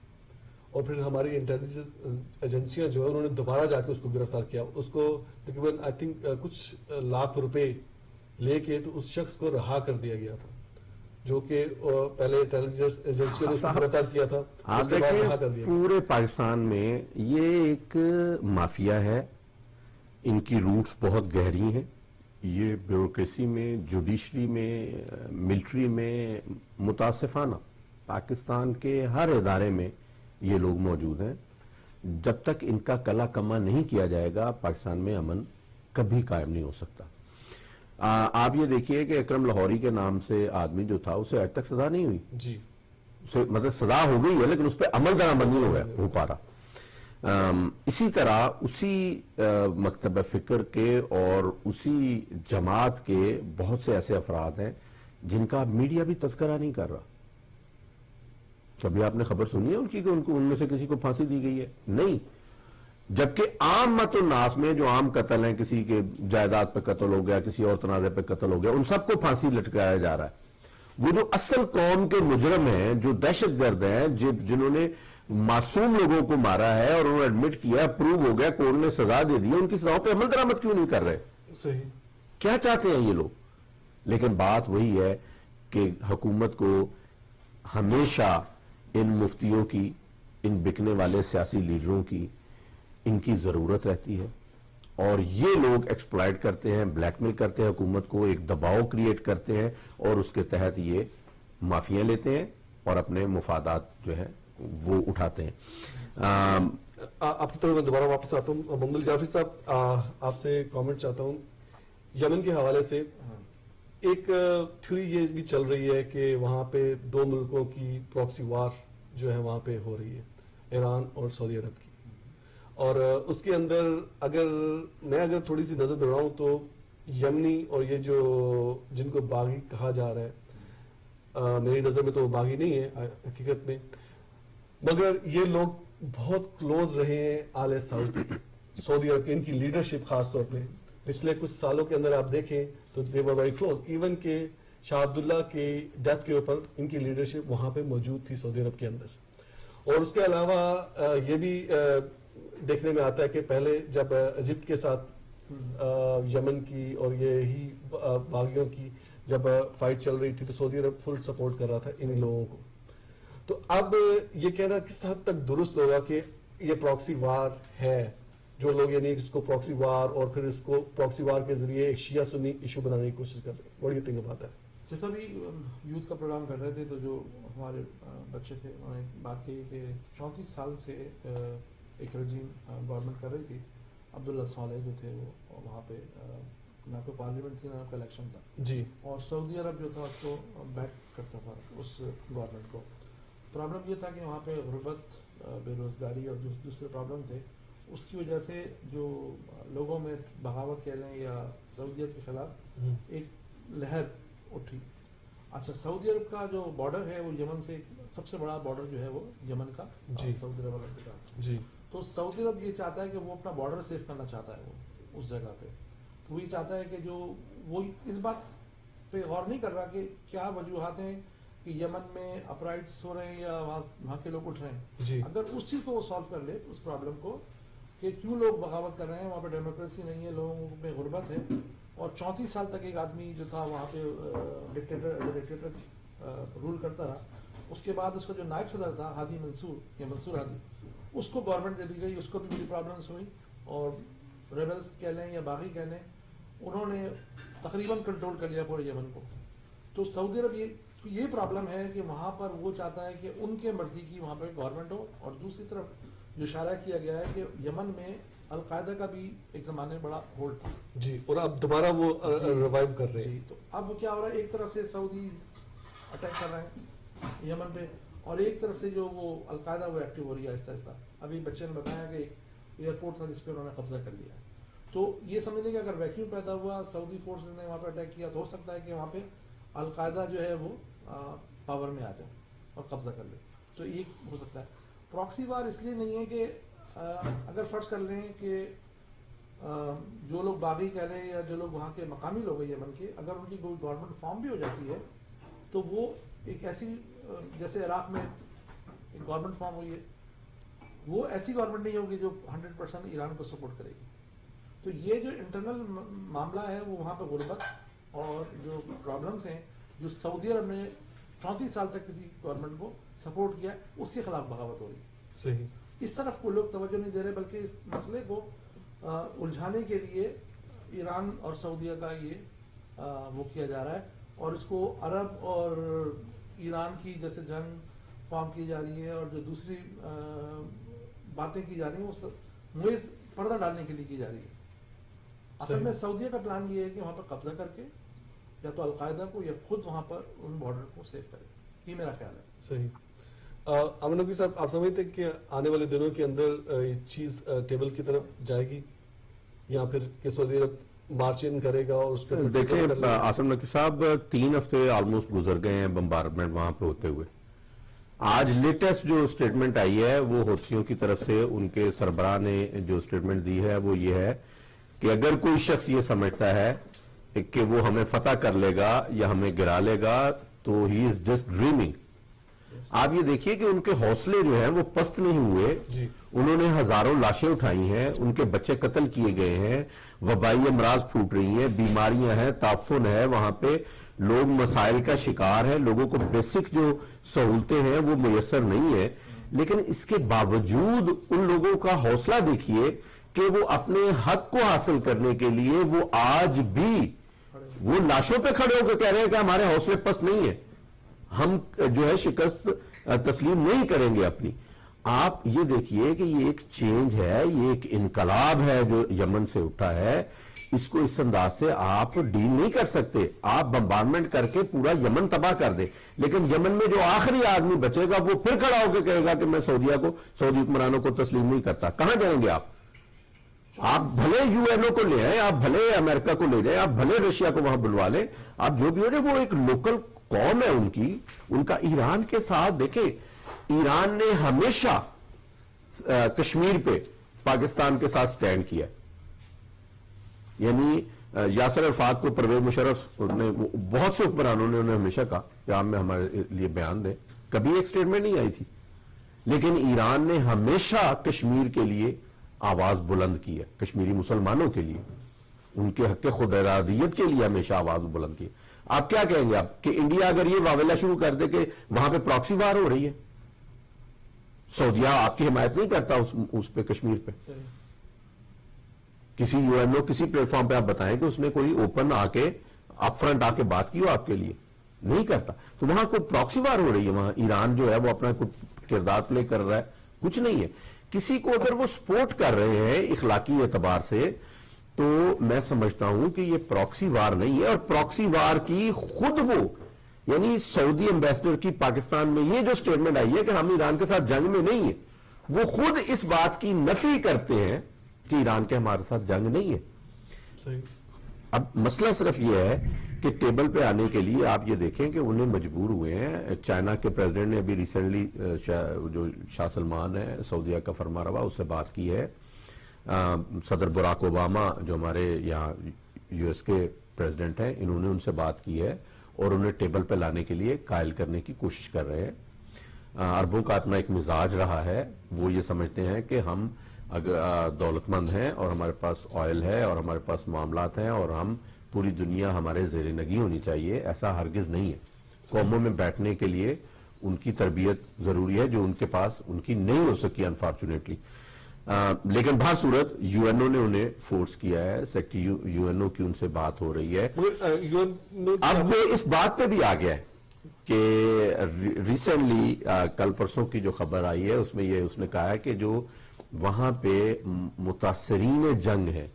اور پھر ہماری انٹیلیجنس ایجنسیاں جو ہے انہوں نے دوبارہ جا کے اس کو گرفتار کیا. اس کو تقریباً آئی تھنک کچھ لاکھ روپے لے کے تو اس شخص کو رہا کر دیا گیا تھا جو کہ پہلے انٹیلیجنس ایجنسیوں نے اس کو گرفتار کیا تھا. آپ دیکھیں پورے پاکستان میں یہ ایک مافیا ہے, ان کی روٹس بہت گہری ہیں. یہ بیوروکریسی میں, جوڈیشری میں, ملٹری میں, متاسفانہ پاکستان کے ہر ادارے میں یہ لوگ موجود ہیں. جب تک ان کا کلا کما نہیں کیا جائے گا پاکستان میں امن کبھی قائم نہیں ہو سکتا. آپ یہ دیکھیے کہ اکرم لاہوری کے نام سے آدمی جو تھا اسے آج تک سزا نہیں ہوئی جی, اسے مطلب سزا ہو گئی ہے لیکن اس پہ عمل درآمد نہیں ہو پا رہا. اسی طرح اسی مکتب فکر کے اور اسی جماعت کے بہت سے ایسے افراد ہیں جن کا میڈیا بھی تذکرہ نہیں کر رہا. کبھی آپ نے خبر سنی ہے ان کی کہ ان میں سے کسی کو پھانسی دی گئی ہے؟ نہیں. جبکہ عام مت الناس میں جو عام قتل ہیں, کسی کے جائیداد پہ قتل ہو گیا, کسی اور تنازع پہ قتل ہو گیا, ان سب کو پھانسی لٹکایا جا رہا ہے. وہ جو اصل قوم کے مجرم ہیں, جو دہشت گرد ہیں, جنہوں نے معصوم لوگوں کو مارا ہے اور انہوں نے ایڈمٹ کیا, پروو ہو گیا, کورٹ نے سزا دے دی, ان کی سزاؤں پہ عمل درآمد کیوں نہیں کر رہے؟ صحیح, کیا چاہتے ہیں یہ لوگ؟ لیکن بات وہی ہے کہ حکومت کو ہمیشہ ان مفتیوں کی, ان بکنے والے سیاسی لیڈروں کی, ان کی ضرورت رہتی ہے اور یہ لوگ ایکسپلائٹ کرتے ہیں, بلیک میل کرتے ہیں حکومت کو, ایک دباؤ کریٹ کرتے ہیں اور اس کے تحت یہ معافیاں لیتے ہیں اور اپنے مفادات جو ہے وہ اٹھاتے ہیں. آپ کی طرف میں دوبارہ واپس آتا ہوں. محمد علی جعفری صاحب, آپ سے کامنٹ چاہتا ہوں. یمن کے حوالے سے ایک تھیوری یہ بھی چل رہی ہے کہ وہاں پہ دو ملکوں کی پراکسی وار جو ہے وہاں پہ ہو رہی ہے, ایران اور سعودی عرب کی, اور اس کے اندر اگر تھوڑی سی نظر دوڑاؤں تو یمنی اور یہ جو جن کو باغی کہا جا رہا ہے, میری نظر میں تو وہ باغی نہیں ہے حقیقت میں, مگر یہ لوگ بہت کلوز رہے ہیں آل سعود سعودی عرب کے, ان کی لیڈرشپ خاص طور پہ پچھلے کچھ سالوں کے اندر آپ دیکھیں تو they were very close. Even کہ شاہ عبداللہ کی ڈیتھ کے اوپر ان کی لیڈرشپ وہاں پہ موجود تھی سعودی عرب کے اندر. اور اس کے علاوہ یہ بھی دیکھنے میں آتا ہے کہ پہلے جب ایجپٹ کے ساتھ یمن کی اور یہی باغیوں کی جب فائٹ چل رہی تھی تو سعودی عرب فل سپورٹ کر رہا تھا ان لوگوں کو. تو اب یہ کہنا کس حد تک درست ہوگا کہ یہ پراکسی وار ہے, جو لوگ یعنی اس کو پراکسی وار اور پھر اس کو پراکسی وار کے ذریعے ایک شیعہ سنی ایشو بنانے کی کوشش کر رہے ہیں. What do you think about that? جیسا بھی یوتھ کا پروگرام کر رہے تھے تو جو ہمارے بچے تھے انہوں نے بات کی کہ 34 سال سے ایک رجیم گورنمنٹ کر رہی تھی. عبداللہ صالح جو تھے وہ وہاں پہ نہ کوئی پارلیمنٹ تھی نہ کوئی الیکشن تھا جی اور سعودی عرب جو تھا اس کو بیک کرتا تھا اس گورنمنٹ کو. پرابلم یہ تھا کہ وہاں پہ غربت بے روزگاری اور دوسرے پرابلم تھے. اس کی وجہ سے جو لوگوں میں بغاوت کہہ لیں یا سعودیت کے خلاف ایک لہر اٹھی. اچھا سعودی عرب کا جو بارڈر ہے وہ یمن سے سب سے بڑا بارڈر جو ہے وہ یمن کا جی سعودی عرب والوں کے ساتھ. جی تو سعودی عرب یہ چاہتا ہے کہ وہ اپنا بارڈر سیف کرنا چاہتا ہے وہ اس جگہ پہ. وہ یہ چاہتا ہے کہ جو وہ اس بات پہ غور نہیں کر رہا کہ کیا وجوہات ہیں کہ یمن میں اپرائٹس ہو رہے ہیں یا وہاں کے لوگ اٹھ رہے ہیں. جی اگر اس چیز کو وہ سالو کر لے اس پرابلم کو کہ کیوں لوگ بغاوت کر رہے ہیں, وہاں پہ ڈیموکریسی نہیں ہے, لوگوں میں غربت ہے, اور 34 سال تک ایک آدمی جو تھا وہاں پہ ڈکٹیٹر رول کرتا رہا. اس کے بعد اس کا جو نائب صدر تھا ہادی منصور یا منصور ہادی, اس کو گورنمنٹ دے دی گئی, اس کو بھی بڑی پرابلمس ہوئی, اور ریبلز کہہ لیں یا باغی کہہ لیں انہوں نے تقریباً کنٹرول کر لیا پورے یمن کو. تو سعودی عرب یہ پرابلم ہے کہ وہاں پر وہ چاہتا ہے کہ ان کے مرضی کی وہاں پہ گورنمنٹ ہو, اور دوسری طرف جو اشارہ کیا گیا ہے کہ یمن میں القاعدہ کا بھی ایک زمانے میں بڑا ہولڈ تھا. جی اور اب دوبارہ وہ ریوائیو کر رہے ہیں. جی تو اب کیا ہو رہا ہے, ایک طرف سے سعودی اٹیک کر رہے ہیں یمن پہ, اور ایک طرف سے جو وہ القاعدہ وہ ایکٹیو ہو رہی ہے آہستہ آہستہ. ابھی بچے نے بتایا کہ ایئرپورٹ تھا جس پہ انہوں نے قبضہ کر لیا. تو یہ سمجھنے کہ اگر ویکیوم پیدا ہوا, سعودی فورسز نے وہاں پہ اٹیک کیا, تو ہو سکتا ہے کہ وہاں پہ القاعدہ جو ہے وہ پاور میں آ جائے اور قبضہ کر لے. تو یہ ہو سکتا ہے. پراکسی وار اس لیے نہیں ہے کہ اگر فرض کر لیں کہ جو لوگ باغی کہہ رہے ہیں یا جو لوگ وہاں کے مقامی لوگ ہیں یمن کے, اگر ان کی کوئی گورنمنٹ فارم بھی ہو جاتی ہے تو وہ ایک ایسی, جیسے عراق میں ایک گورنمنٹ فارم ہوئی ہے, وہ ایسی گورنمنٹ نہیں ہوگی جو 100% ایران کو سپورٹ کرے گی. تو یہ جو انٹرنل معاملہ ہے وہ وہاں پہ غربت اور جو پرابلمس ہیں جو سعودی عرب نے 34 سال تک کسی گورنمنٹ کو سپورٹ کیا, اس کے خلاف بغاوت ہو رہی ہے. صحیح. اس طرف کو لوگ توجہ نہیں دے رہے, بلکہ اس مسئلے کو الجھانے کے لیے ایران اور سعودیہ کا یہ وہ کیا جا رہا ہے, اور اس کو عرب اور ایران کی جیسے جنگ فارم کی جا رہی ہے اور جو دوسری باتیں کی جا رہی ہیں وہ محض پردہ ڈالنے کے لیے کی جا رہی ہے. اصل میں سعودیہ کا پلان یہ ہے کہ وہاں پر قبضہ کر کے یا تو القاعدہ کو یا خود وہاں پر ان بارڈر کو سیو کرے. یہ میرا خیال ہے. صحیح. امن نقوی صاحب, آپ سمجھتے ہیں کہ آنے والے دنوں کے اندر یہ چیز ٹیبل کی طرف جائے گی, یا پھر کہ سعودی عرب مارچ ان کرے گا اور اس پہ دیکھیں آصم نقوی صاحب 3 ہفتے آلموسٹ گزر گئے ہیں بمبارڈمنٹ وہاں پہ ہوتے ہوئے. آج لیٹسٹ جو سٹیٹمنٹ آئی ہے وہ ہوتھیوں کی طرف سے ان کے سربراہ نے جو سٹیٹمنٹ دی ہے وہ یہ ہے کہ اگر کوئی شخص یہ سمجھتا ہے کہ وہ ہمیں فتح کر لے گا یا ہمیں گرا لے گا تو ہی از جسٹ ڈریمنگ. آپ یہ دیکھیے کہ ان کے حوصلے جو ہیں وہ پست نہیں ہوئے. انہوں نے ہزاروں لاشیں اٹھائی ہیں, ان کے بچے قتل کیے گئے ہیں, وبائی امراض پھوٹ رہی ہیں, بیماریاں ہیں, تعفن ہے, وہاں پہ لوگ مسائل کا شکار ہیں, لوگوں کو بیسک جو سہولتیں ہیں وہ میسر نہیں ہے. لیکن اس کے باوجود ان لوگوں کا حوصلہ دیکھیے کہ وہ اپنے حق کو حاصل کرنے کے لیے وہ آج بھی وہ لاشوں پہ کھڑے ہو کے کہہ رہے ہیں کہ ہمارے حوصلے پست نہیں ہے, ہم جو ہے شکست تسلیم نہیں کریں گے اپنی. آپ یہ دیکھیے کہ یہ ایک چینج ہے, یہ ایک انقلاب ہے جو یمن سے اٹھا ہے. اس کو اس انداز سے آپ ڈیل نہیں کر سکتے. آپ بمبارڈمنٹ کر کے پورا یمن تباہ کر دیں, لیکن یمن میں جو آخری آدمی بچے گا وہ پھر کھڑا ہو کے کہے گا کہ میں سعودی حکمرانوں کو تسلیم نہیں کرتا. کہاں جائیں گے آپ؟ آپ بھلے یو این او کو لے آئیں, آپ بھلے امریکہ کو لے جائیں, آپ بھلے رشیا کو وہاں بلوا لیں, آپ جو بھی ہو رہے, وہ ایک لوکل قوم ہے ان کی. ان کا ایران کے ساتھ دیکھیں, ایران نے ہمیشہ کشمیر پہ پاکستان کے ساتھ سٹینڈ کیا. یعنی یاسر عرفات کو پرویز مشرف نے, بہت سے حکمرانوں نے انہیں ہمیشہ کہا کہ آپ میں ہمارے لیے بیان دیں, کبھی ایک سٹیٹمنٹ نہیں آئی تھی. لیکن ایران نے ہمیشہ کشمیر کے لیے آواز بلند کی ہے, کشمیری مسلمانوں کے لیے, ان کے حق خود ارادیت کے لیے ہمیشہ آواز بلند کی ہے. آپ کیا کہیں گے آپ کہ انڈیا اگر یہ واویلا شروع کر دے کہ وہاں پہ پراکسی وار ہو رہی ہے, سعودیہ آپ کی حمایت نہیں کرتا اس پہ کشمیر پہ, کسی یو این او کسی پلیٹ فارم پہ آپ بتائیں کہ اس نے کوئی اوپن آ کے اپ فرنٹ آ کے بات کی ہو آپ کے لیے؟ نہیں کرتا. تو وہاں کوئی پراکسی وار ہو رہی ہے, وہاں ایران جو ہے وہ اپنا کوئی کردار پلے کر رہا ہے, کچھ نہیں ہے. کسی کو اگر وہ سپورٹ کر رہے ہیں اخلاقی اعتبار سے تو میں سمجھتا ہوں کہ یہ پراکسی وار نہیں ہے. اور پراکسی وار کی خود وہ یعنی سعودی ایمبیسڈر کی پاکستان میں یہ جو سٹیٹمنٹ آئی ہے کہ ہم ایران کے ساتھ جنگ میں نہیں ہیں, وہ خود اس بات کی نفی کرتے ہیں کہ ایران کے ہمارے ساتھ جنگ نہیں ہے. صحیح. اب مسئلہ صرف یہ ہے کہ ٹیبل پہ آنے کے لیے آپ یہ دیکھیں کہ انہیں مجبور ہوئے ہیں. چائنا کے پریزیڈنٹ نے ابھی ریسنٹلی جو شاہ سلمان ہے سعودیہ کا فرما روا, اس سے بات کی ہے. صدر براک اوباما جو ہمارے یہاں یو ایس کے پریزیڈنٹ ہیں, انہوں نے ان سے بات کی ہے اور انہیں ٹیبل پہ لانے کے لیے قائل کرنے کی کوشش کر رہے ہیں. عربوں کا اپنا ایک مزاج رہا ہے, وہ یہ سمجھتے ہیں کہ ہم دولت مند ہیں اور ہمارے پاس آئل ہے اور ہمارے پاس معاملات ہیں اور ہم پوری دنیا ہمارے زیر نگی ہونی چاہیے. ایسا ہرگز نہیں ہے. قوموں میں بیٹھنے کے لیے ان کی تربیت ضروری ہے جو ان کے پاس ان کی نہیں ہو سکی انفارچونیٹلی. لیکن بہر صورت یو این او نے انہیں فورس کیا ہے, سیکٹری یو این او کی ان سے بات ہو رہی ہے. اب وہ اس بات پہ بھی آ گیا ہے کہ ریسنٹلی کل پرسوں کی جو خبر آئی ہے اس میں یہ اس نے کہا ہے کہ جو وہاں پہ متاثرین جنگ ہیں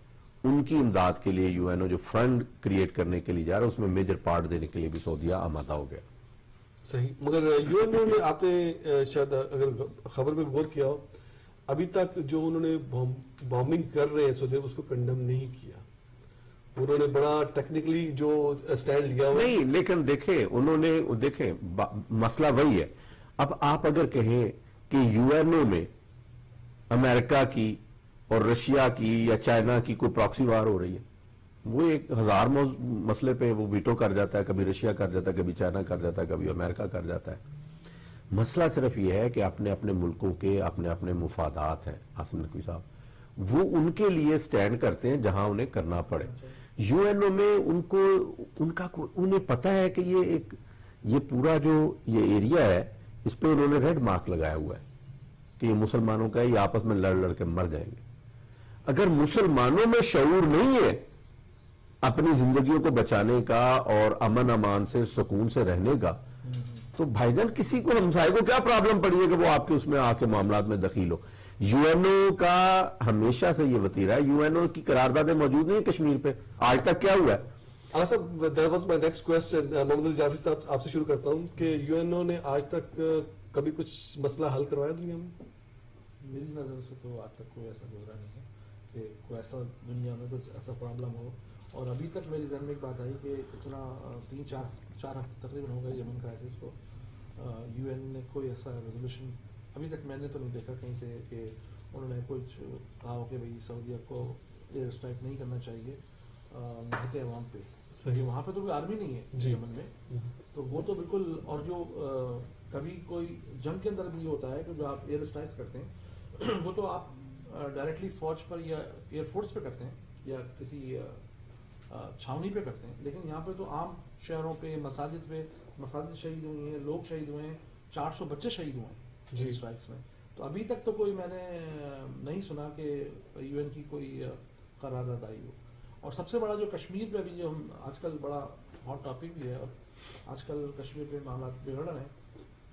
ان کی امداد کے لیے یو این او جو فنڈ کریٹ کرنے کے لیے جا رہا ہے اس میں میجر پارٹ دینے کے لیے بھی سعودیہ آمادہ ہو گیا. صحیح. مگر یو این او نے آپ نے شاید اگر خبر پہ غور کیا ہو, ابھی تک جو انہوں نے بامبنگ کر رہے ہیں سعودی اس کو کنڈم نہیں کیا. انہوں نے بڑا ٹیکنیکلی جو اسٹینڈ لیا ہوا نہیں, لیکن دیکھیں انہوں نے دیکھیں مسئلہ وہی ہے. اب آپ اگر کہیں کہ یو این او میں امریکہ کی اور رشیا کی یا چائنا کی کوئی پراکسی وار ہو رہی ہے, وہ ایک ہزار مسئلے پہ وہ ویٹو کر جاتا ہے, کبھی رشیا کر جاتا ہے, کبھی چائنا کر جاتا ہے, کبھی امریکہ کر جاتا ہے. مسئلہ صرف یہ ہے کہ اپنے اپنے ملکوں کے اپنے اپنے مفادات ہیں. عاصم نقوی صاحب وہ ان کے لیے سٹینڈ کرتے ہیں جہاں انہیں کرنا پڑے. یو این او میں انہیں پتا ہے کہ یہ پورا جو یہ ایریا ہے اس پہ انہوں نے ریڈ مارک لگایا ہوا ہے کہ یہ مسلمانوں کا ہے, یہ آپس میں لڑ لڑ کے مر جائیں گے. اگر مسلمانوں میں شعور نہیں ہے اپنی زندگیوں کو بچانے کا اور امن امان سے سکون سے رہنے کا, تو بھائی جان کسی کو ہمسائے کو کیا پرابلم پڑی ہے کہ وہ آپ کے اس میں آ کے معاملات میں دخیل ہو. یو این او کا ہمیشہ سے یہ وتیرہ ہے. یو این او کی قراردادیں موجود نہیں ہیں کشمیر پہ, آج تک کیا ہوا ہے؟ that was my next question. محمد علی جعفری صاحب آپ سے شروع کرتا ہوں کہ یو این او نے آج تک کبھی کچھ مسئلہ حل کروایا دنیا میں؟ میری نظر سے تو آج تک کوئی ایسا گزرا نہیں ہے کہ کوئی ایسا دنیا میں کچھ ایسا پرابلم ہو. اور ابھی تک میری ذہن میں ایک بات آئی کہ اتنا 3-4 ہفتے تقریباً ہو گئے یمن کرائسس کو, یو این نے کوئی ایسا ریزولوشن ابھی تک میں نے تو نہیں دیکھا کہیں سے کہ انہوں نے کچھ کہا ہو کہ بھائی سعودیہ کو ایئر اسٹرائک نہیں کرنا چاہیے نہتے عوام پہ. صحیح. وہاں پہ تو کوئی آرمی نہیں ہے یمن میں, تو وہ تو بالکل. اور جو کبھی کوئی جنگ کے اندر بھی ہوتا ہے کہ جو آپ ایئر اسٹرائک کرتے ہیں وہ تو آپ ڈائریکٹلی فوج پر یا ایئر فورس پہ کرتے ہیں یا کسی چھاونی پہ کرتے ہیں, لیکن یہاں پہ تو عام شہروں پہ مساجد شہید ہوئی ہیں, لوگ شہید ہوئے ہیں, 400 بچے شہید ہوئے ہیں اسٹرائکس میں. تو ابھی تک تو کوئی میں نے نہیں سنا کہ یو این کی کوئی قرارداد آئی ہو. اور سب سے بڑا جو کشمیر پہ ابھی جو ہم آج کل بڑا ہاٹ ٹاپک بھی ہے اور آج کل کشمیر پہ معاملات بگڑ رہے ہیں,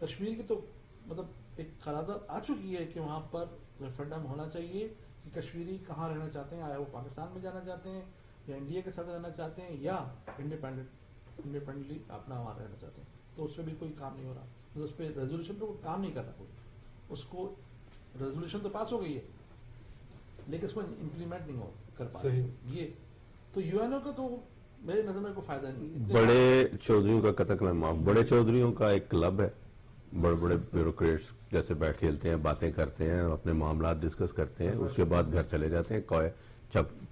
کشمیر کی تو مطلب ایک قرارداد آ چکی ہے کہ وہاں پر ریفرنڈم ہونا چاہیے کہ کشمیری کہاں رہنا چاہتے ہیں, آیا وہ پاکستان میں جانا چاہتے ہیں یا انڈیا کے ساتھ رہنا چاہتے ہیں یا انڈیپینڈنٹلی اپنا وہاں رہنا چاہتے ہیں. تو اس پہ بھی کوئی کام نہیں ہو رہا, اس پہ ریزولوشن پہ کوئی کام نہیں کر رہا کوئی. اس کو ریزولوشن تو پاس ہو گئی ہے لیکن اس کو امپلیمنٹ نہیں کر پا رہے. یہ تو یو این او کا تو میرے نظر میں کوئی فائدہ نہیں. بڑے چودھریوں کا قطع معاف, بڑے چودھریوں کا ایک کلب ہے, بڑے بڑے بیوروکریٹس جیسے بیٹھ کھیلتے ہیں, باتیں کرتے ہیں, اپنے معاملات ڈسکس کرتے ہیں, اس کے بعد گھر چلے جاتے ہیں,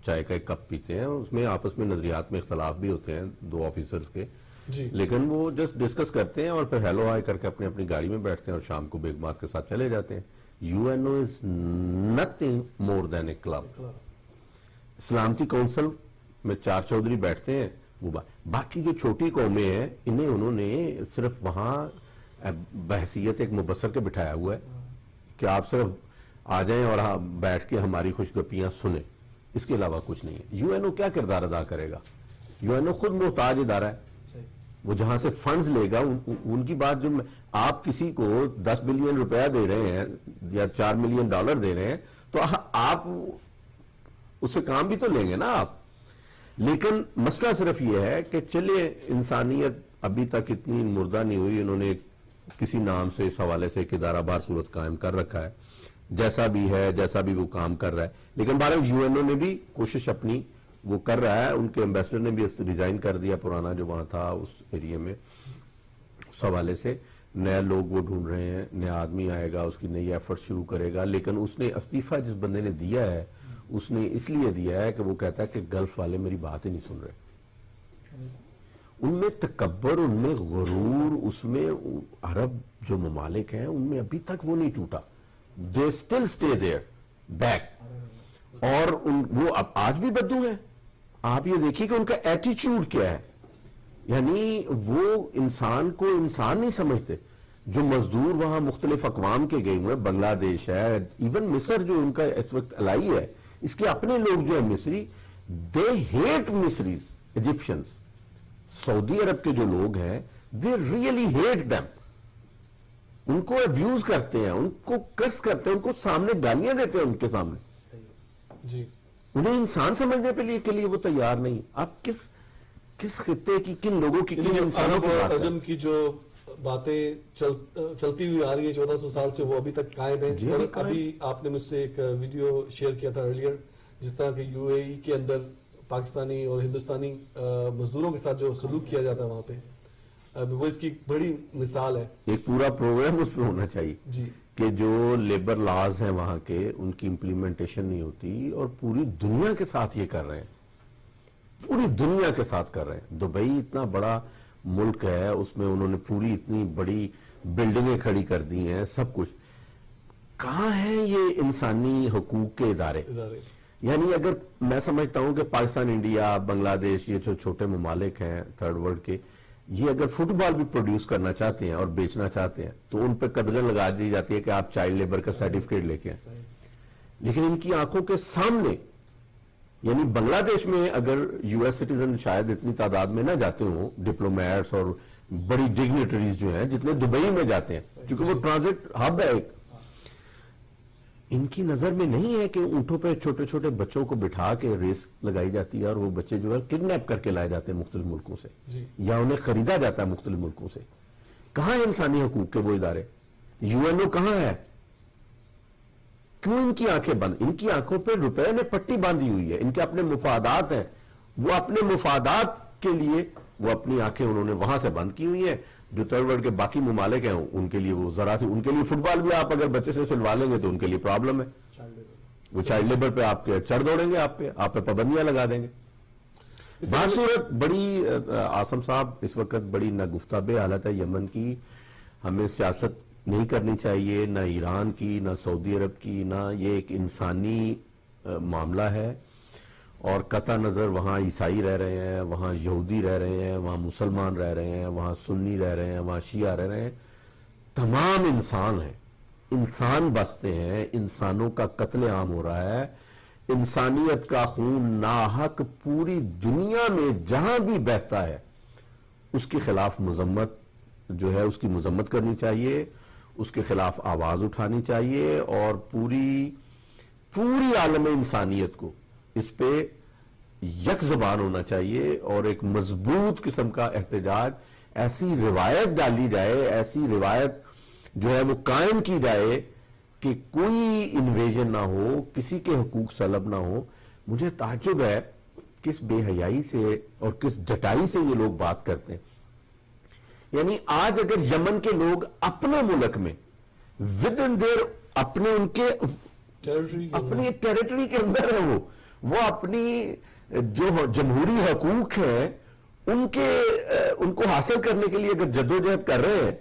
چائے کا ایک کپ پیتے ہیں, اس میں آپس میں نظریات میں اختلاف بھی ہوتے ہیں دو آفیسرز کے, لیکن وہ جسٹ ڈسکس کرتے ہیں اور پھر ہیلو ہائی کر کے اپنی اپنی گاڑی میں بیٹھتے ہیں اور شام کو بیگمات کے ساتھ چلے جاتے ہیں. U N O is nothing more than a club. سلامتی کونسل میں 4 چودھری بیٹھتے ہیں, وہ باقی جو چھوٹی قومیں ہیں انہوں نے صرف وہاں بحثیت ایک مبصر کے بٹھایا ہوا ہے کہ آپ صرف آ جائیں اور بیٹھ کے ہماری خوش گپیاں سنیں, اس کے علاوہ کچھ نہیں ہے. یو این او کیا کردار ادا کرے گا؟ یو این او خود محتاج ادارہ ہے, وہ جہاں سے فنڈز لے گا ان کی بات جو آپ کسی کو 10 بلین روپیہ دے رہے ہیں یا 4 ملین ڈالر دے رہے ہیں تو آپ اس سے کام بھی تو لیں گے نا آپ. لیکن مسئلہ صرف یہ ہے کہ چلے انسانیت ابھی تک اتنی مردہ نہیں ہوئی, انہوں نے کسی نام سے اس حوالے سے ایک ادارہ بار صورت قائم کر رکھا ہے, جیسا بھی ہے جیسا بھی وہ کام کر رہا ہے. لیکن بہرحال یو این او نے بھی کوشش اپنی وہ کر رہا ہے, ان کے ایمبیسڈر نے بھی ریزائن کر دیا پرانا جو وہاں تھا اس ایریا میں. اس حوالے سے نئے لوگ وہ ڈھونڈ رہے ہیں, نیا آدمی آئے گا, اس کی نئی ایفرٹ شروع کرے گا. لیکن اس نے استعفیٰ جس بندے نے دیا ہے اس نے اس لیے دیا ہے کہ وہ کہتا ہے کہ گلف والے میری بات ہی نہیں سن رہے. ان میں تکبر, ان میں غرور, اس میں عرب جو ممالک ہیں ان میں ابھی تک وہ نہیں ٹوٹا. they still stay there back. اور وہ اب آج بھی بدو ہیں. آپ یہ دیکھیے کہ ان کا ایٹیچیوڈ کیا ہے, یعنی وہ انسان کو انسان نہیں سمجھتے. جو مزدور وہاں مختلف اقوام کے گئے ہوئے, بنگلہ دیش ہے, ایون مصر جو ان کا اس وقت الائی ہے, اس کے اپنے لوگ جو ہیں مصری, they hate مصریز, ایجپشنز. سعودی عرب کے جو لوگ ہیں they really hate them. ان کو ابیوز کرتے ہیں, ان کو کرس کرتے ہیں, ان کو سامنے گالیاں دیتے ہیں ان کے سامنے. جی انہیں انسان سمجھنے کے لیے وہ تیار نہیں. آپ کس خطے کی, کن لوگوں کی, کن انسانوں کی بات عزم کی جو باتیں چلتی ہوئی آ رہی ہے 1400 سال سے, وہ ابھی تک قائم ہے. جی, اور قائم. ابھی آپ نے مجھ سے ایک ویڈیو شیئر کیا تھا ارلیئر, جس طرح کہ یو اے ای کے اندر پاکستانی اور ہندوستانی مزدوروں کے ساتھ جو سلوک کیا جاتا ہے وہاں پہ, وہ اس کی بڑی مثال ہے. ایک پورا پروگرام اس پہ ہونا چاہیے جی کہ جو لیبر لاز ہیں وہاں کے, ان کی امپلیمنٹیشن نہیں ہوتی, اور پوری دنیا کے ساتھ یہ کر رہے ہیں, پوری دنیا کے ساتھ کر رہے ہیں. دبئی اتنا بڑا ملک ہے, اس میں انہوں نے پوری اتنی بڑی بلڈنگیں کھڑی کر دی ہیں, سب کچھ. کہاں ہیں یہ انسانی حقوق کے ادارے؟ یعنی اگر میں سمجھتا ہوں کہ پاکستان, انڈیا, بنگلہ دیش, یہ جو چھوٹے ممالک ہیں تھرڈ ورلڈ کے, یہ اگر فٹ بال بھی پروڈیوس کرنا چاہتے ہیں اور بیچنا چاہتے ہیں تو ان پہ قدغن لگا دی جاتی ہے کہ آپ چائلڈ لیبر کا سرٹیفکیٹ لے کے آئیں. لیکن ان کی آنکھوں کے سامنے, یعنی بنگلہ دیش میں اگر یو ایس سٹیزن شاید اتنی تعداد میں نہ جاتے ہوں, ڈپلومیٹس اور بڑی ڈگنیٹریز جو ہیں, جتنے دبئی میں جاتے ہیں, چونکہ وہ ٹرانزٹ ہب ہے ایک. ان کی نظر میں نہیں ہے کہ اونٹوں پہ چھوٹے چھوٹے بچوں کو بٹھا کے ریس لگائی جاتی ہے اور وہ بچے جو ہے کڈنیپ کر کے لائے جاتے ہیں مختلف ملکوں سے, یا انہیں خریدا جاتا ہے مختلف ملکوں سے. کہاں ہے انسانی حقوق کے وہ ادارے؟ یو این او کہاں ہے؟ کیوں ان کی آنکھیں بند؟ ان کی آنکھوں پہ روپے نے پٹی باندھی ہوئی ہے, ان کے اپنے مفادات ہیں, وہ اپنے مفادات کے لیے وہ اپنی آنکھیں انہوں نے وہاں سے بند کی ہوئی ہیں. جو تھرڈ ورلڈ کے باقی ممالک ہیں ان کے لیے وہ ذرا سی, ان کے لیے فٹ بال بھی آپ اگر بچے سے سلوا لیں گے تو ان کے لیے پرابلم ہے. وہ چائلڈ لیبر پہ آپ کے چڑھ دوڑیں گے, آپ پہ پابندیاں لگا دیں گے. بات صورت بڑی, عاصم صاحب اس وقت بڑی ناگفتہ حالت ہے یمن کی. ہمیں سیاست نہیں کرنی چاہیے, نہ ایران کی, نہ سعودی عرب کی, نہ یہ ایک انسانی معاملہ ہے. اور قطع نظر وہاں عیسائی رہ رہے ہیں, وہاں یہودی رہ رہے ہیں, وہاں مسلمان رہ رہے ہیں, وہاں سنی رہ رہے ہیں, وہاں شیعہ رہ رہے ہیں, تمام انسان ہیں, انسان بستے ہیں, انسانوں کا قتل عام ہو رہا ہے. انسانیت کا خون ناحق پوری دنیا میں جہاں بھی بہتا ہے اس کے خلاف مذمت جو ہے, اس کی مذمت کرنی چاہیے, اس کے خلاف آواز اٹھانی چاہیے, اور پوری عالم انسانیت کو اس پہ یک زبان ہونا چاہیے, اور ایک مضبوط قسم کا احتجاج, ایسی روایت ڈالی جائے, ایسی روایت جو ہے وہ قائم کی جائے کہ کوئی انویژن نہ ہو, کسی کے حقوق سلب نہ ہو. مجھے تعجب ہے کس بے حیائی سے اور کس ڈٹائی سے یہ لوگ بات کرتے ہیں. یعنی آج اگر یمن کے لوگ اپنے ملک میں ود ان دیر اپنے ان کے اپنی ٹیریٹری کے اندر ہے, وہ اپنی جو جمہوری حقوق ہیں ان کو حاصل کرنے کے لیے اگر جدوجہد کر رہے ہیں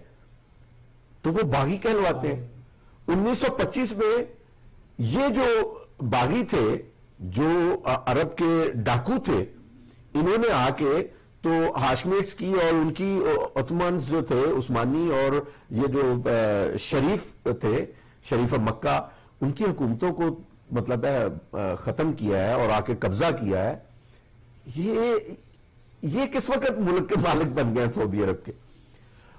تو وہ باغی کہلواتے ہیں. 1925 میں یہ جو باغی تھے, جو عرب کے ڈاکو تھے, انہوں نے آ کے تو ہاشمیٹس کی اور ان کی عثمانز جو تھے, عثمانی, اور یہ جو شریف تھے, شریف مکہ, ان کی حکومتوں کو مطلب ہے ختم کیا ہے اور آ کے قبضہ کیا ہے. یہ کس وقت ملک کے مالک بن گئے سعودی عرب کے.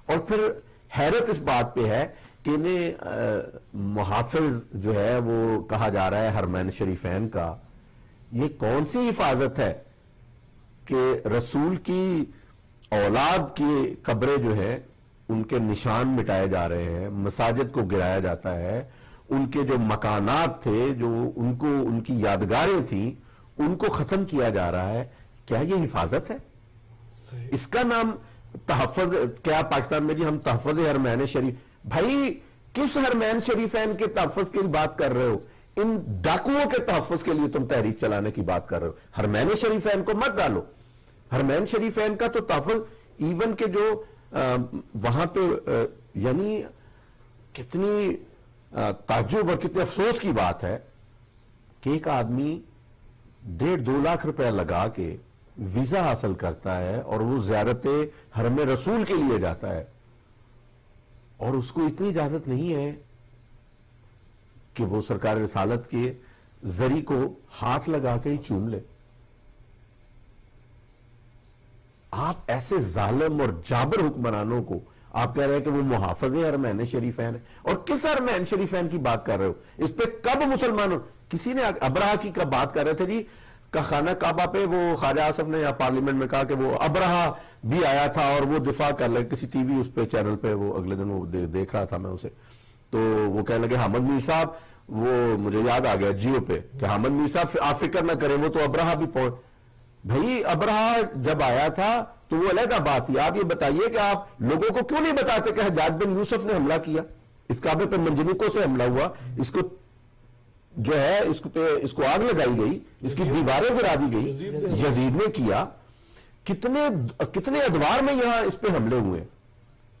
اور پھر حیرت اس بات پہ ہے کہ انہیں محافظ جو ہے وہ کہا جا رہا ہے حرمین شریفین کا. یہ کون سی حفاظت ہے کہ رسول کی اولاد کی قبریں جو ہیں ان کے نشان مٹائے جا رہے ہیں, مساجد کو گرایا جاتا ہے, ان کے جو مکانات تھے, جو ان کی یادگاریں تھیں, ان کو ختم کیا جا رہا ہے. کیا یہ حفاظت ہے؟ اس کا نام تحفظ کیا پاکستان میں جی ہم تحفظ حرمین شریف؟ بھائی کس حرمین شریفین کے تحفظ کی بات کر رہے ہو؟ ان ڈاکوؤں کے تحفظ کے لیے تم تحریک چلانے کی بات کر رہے ہو. حرمین شریفین کو مت ڈالو. حرمین شریفین کا تو تحفظ ایون کہ جو وہاں پہ یعنی کتنی تعجب اور کتنے افسوس کی بات ہے کہ ایک آدمی 1.5-2 لاکھ روپے لگا کے ویزا حاصل کرتا ہے اور وہ زیارت حرم رسول کے لیے جاتا ہے, اور اس کو اتنی اجازت نہیں ہے کہ وہ سرکار رسالت کے زری کو ہاتھ لگا کے ہی چوم لے. آپ ایسے ظالم اور جابر حکمرانوں کو آپ کہہ رہے ہیں کہ وہ محافظ حرمین شریفین ہیں, اور کس حرمین شریفین کی بات کر رہے ہو؟ اس پہ کب مسلمانوں, کسی نے ابرہہ کی کب بات کر رہے تھے جی کا خانہ کعبہ پہ, وہ خواجہ آصف نے یا پارلیمنٹ میں کہا کہ وہ ابرہہ بھی آیا تھا اور وہ دفاع کر لگے کسی ٹی وی اس پہ چینل پہ, وہ اگلے دن وہ دیکھ رہا تھا میں اسے, تو وہ کہنے لگے حامد میر صاحب, وہ مجھے یاد آ گیا جیو پہ کہ حامد میر صاحب آپ فکر نہ کریں وہ تو ابرہہ بھی پہنچ. بھائی ابرہہ جب آیا تھا تو وہ علیحدہ بات تھی. آپ یہ بتائیے کہ آپ لوگوں کو کیوں نہیں بتاتے کہ حجاج بن یوسف نے حملہ کیا, اس کعبے پہ منجنیکوں سے حملہ ہوا, اس کو جو ہے اس کو آگ لگائی گئی, اس کی دیواریں گرا دی گئی, یزید نے کیا. کتنے ادوار میں یہاں اس پہ حملے ہوئے,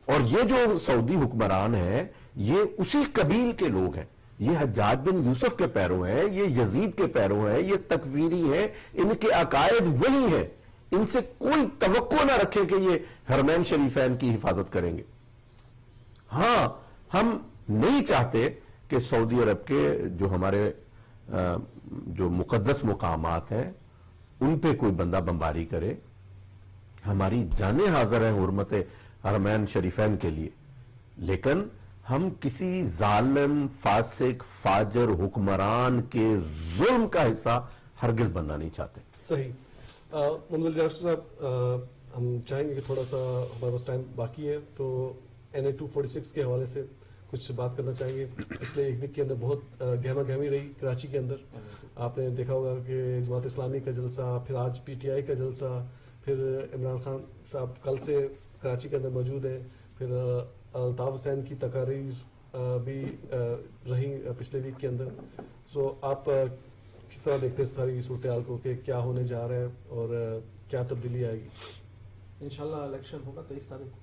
اور یہ جو سعودی حکمران ہیں یہ اسی قبیل کے لوگ ہیں. یہ حجاج بن یوسف کے پیرو ہیں, یہ یزید کے پیرو ہیں, یہ تکفیری ہیں, ان کے عقائد وہی ہیں. ان سے کوئی توقع نہ رکھیں کہ یہ حرمین شریفین کی حفاظت کریں گے. ہاں ہم نہیں چاہتے کہ سعودی عرب کے جو ہمارے جو مقدس مقامات ہیں ان پہ کوئی بندہ بمباری کرے. ہماری جانیں حاضر ہیں حرمت حرمین شریفین کے لیے, لیکن ہم کسی ظالم فاسق فاجر حکمران کے ظلم کا حصہ ہرگز بننا نہیں چاہتے. صحیح. محمد علی جعفر صاحب, ہم چاہیں گے کہ تھوڑا سا ہمارے پاس ٹائم باقی ہے تو NA 246 کے حوالے سے کچھ بات کرنا چاہیں گے. پچھلے ایک ویک کے اندر بہت گہما گہمی رہی کراچی کے اندر. آپ نے دیکھا ہوگا کہ جماعت اسلامی کا جلسہ, پھر آج PTI کا جلسہ, پھر عمران خان صاحب کل سے کراچی کے اندر موجود ہیں, پھر الطاف حسین کی تقاریر بھی رہی پچھلے ویک کے اندر. سو آپ کس طرح دیکھتے ہیں ساری صورتحال کو کہ کیا ہونے جا رہا ہے اور کیا تبدیلی آئے گی؟ انشاءاللہ الیکشن ہوگا 23 تاریخ کو,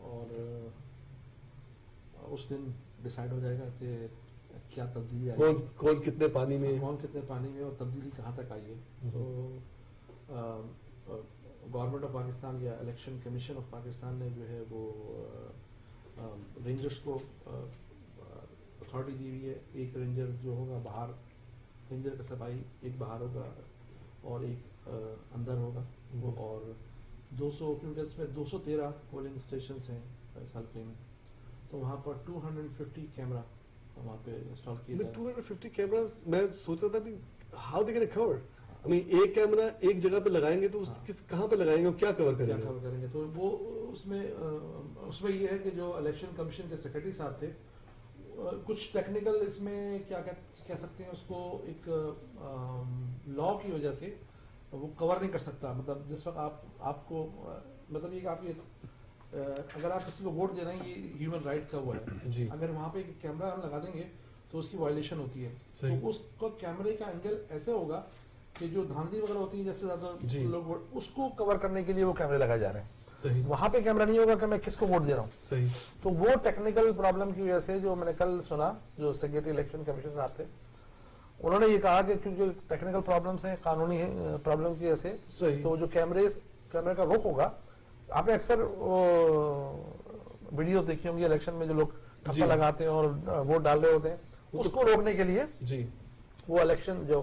اور اس دن ڈیسائیڈ ہو جائے گا کہ کیا تبدیلی آئی ہے, کون کتنے پانی میں, اور تبدیلی کہاں تک آئی ہے. تو گورنمنٹ آف پاکستان یا الیکشن کمیشن آف پاکستان نے جو ہے وہ رینجرز کو اتھارٹی دی ہوئی ہے. ایک رینجر جو ہوگا باہر, رینجر کا صفائی ایک باہر ہوگا اور ایک اندر ہوگا, اور 200 کیونکہ اس میں 213 پولنگ اسٹیشنس ہیں اس حلقے میں, تو وہاں پر 250 کیمرہ وہاں پہ انسٹال کیے جائیں. 250 کیمراز, میں سوچ رہا تھا کہ ہاؤ دے کین کور, ایک کیمرہ ایک جگہ پہ لگائیں گے تو کہاں پہ لگائیں گے اور کیا کور کریں گے؟ تو وہ اس میں یہ ہے کہ جو الیکشن کمیشن کے سیکرٹری صاحب تھے, کچھ ٹیکنیکل اس میں کیا کہہ سکتے ہیں اس کو, ایک لا کی وجہ سے وہ کور نہیں کر سکتا. مطلب جس وقت آپ کو مطلب یہ کہ آپ یہ اگر آپ کسی کو ووٹ دے رہے ہیں یہ ہیومن رائٹ کا وہ ہے جی, اگر وہاں پہ ایک کیمرہ ہم لگا دیں گے تو اس کی وائلیشن ہوتی ہے. تو اس کو کیمرے کا اینگل ایسے ہوگا کہ جو دھاندلی وغیرہ ہوتی ہے جیسے زیادہ لوگ اس کو کور کرنے کے لیے وہ کیمرے لگائے جا رہے ہیں. صحیح. وہاں پہ کیمرہ نہیں ہوگا کہ میں کس کو ووٹ دے رہا ہوں. صحیح. تو وہ ٹیکنیکل پرابلم کی وجہ سے, جو میں نے کل سنا جو سیکرٹری الیکشن کمیشن صاحب تھے, انہوں نے یہ کہا کہ کیونکہ ٹیکنیکل پرابلمس ہیں, قانونی پرابلم کی وجہ سے, تو جو کیمرے کا رخ ہوگا, آپ نے اکثر ویڈیوز دیکھی ہوں گی الیکشن میں جو لوگ ٹھپا لگاتے ہیں اور ووٹ ڈال رہے ہوتے ہیں, اس کو روکنے کے لیے جی وہ الیکشن جو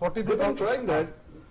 42,000,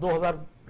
2,000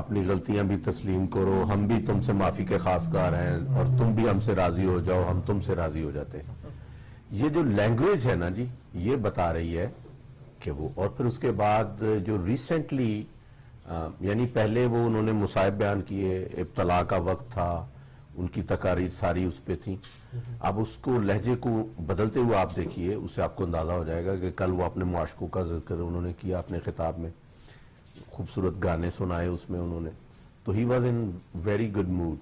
اپنی غلطیاں بھی تسلیم کرو, ہم بھی تم سے معافی کے خواستگار ہیں اور تم بھی ہم سے راضی ہو جاؤ, ہم تم سے راضی ہو جاتے ہیں. یہ جو لینگویج ہے نا جی, یہ بتا رہی ہے کہ وہ, اور پھر اس کے بعد جو ریسنٹلی یعنی پہلے وہ انہوں نے مصائب بیان کیے, ابتلا کا وقت تھا, ان کی تقاریر ساری اس پہ تھیں. اب اس کو لہجے کو بدلتے ہوئے آپ دیکھیے, اس سے آپ کو اندازہ ہو جائے گا کہ کل وہ اپنے معاشقوں کا ذکر انہوں نے کیا اپنے خطاب میں, خوبصورت گانے سنائے اس میں انہوں نے, تو he was in very good mood.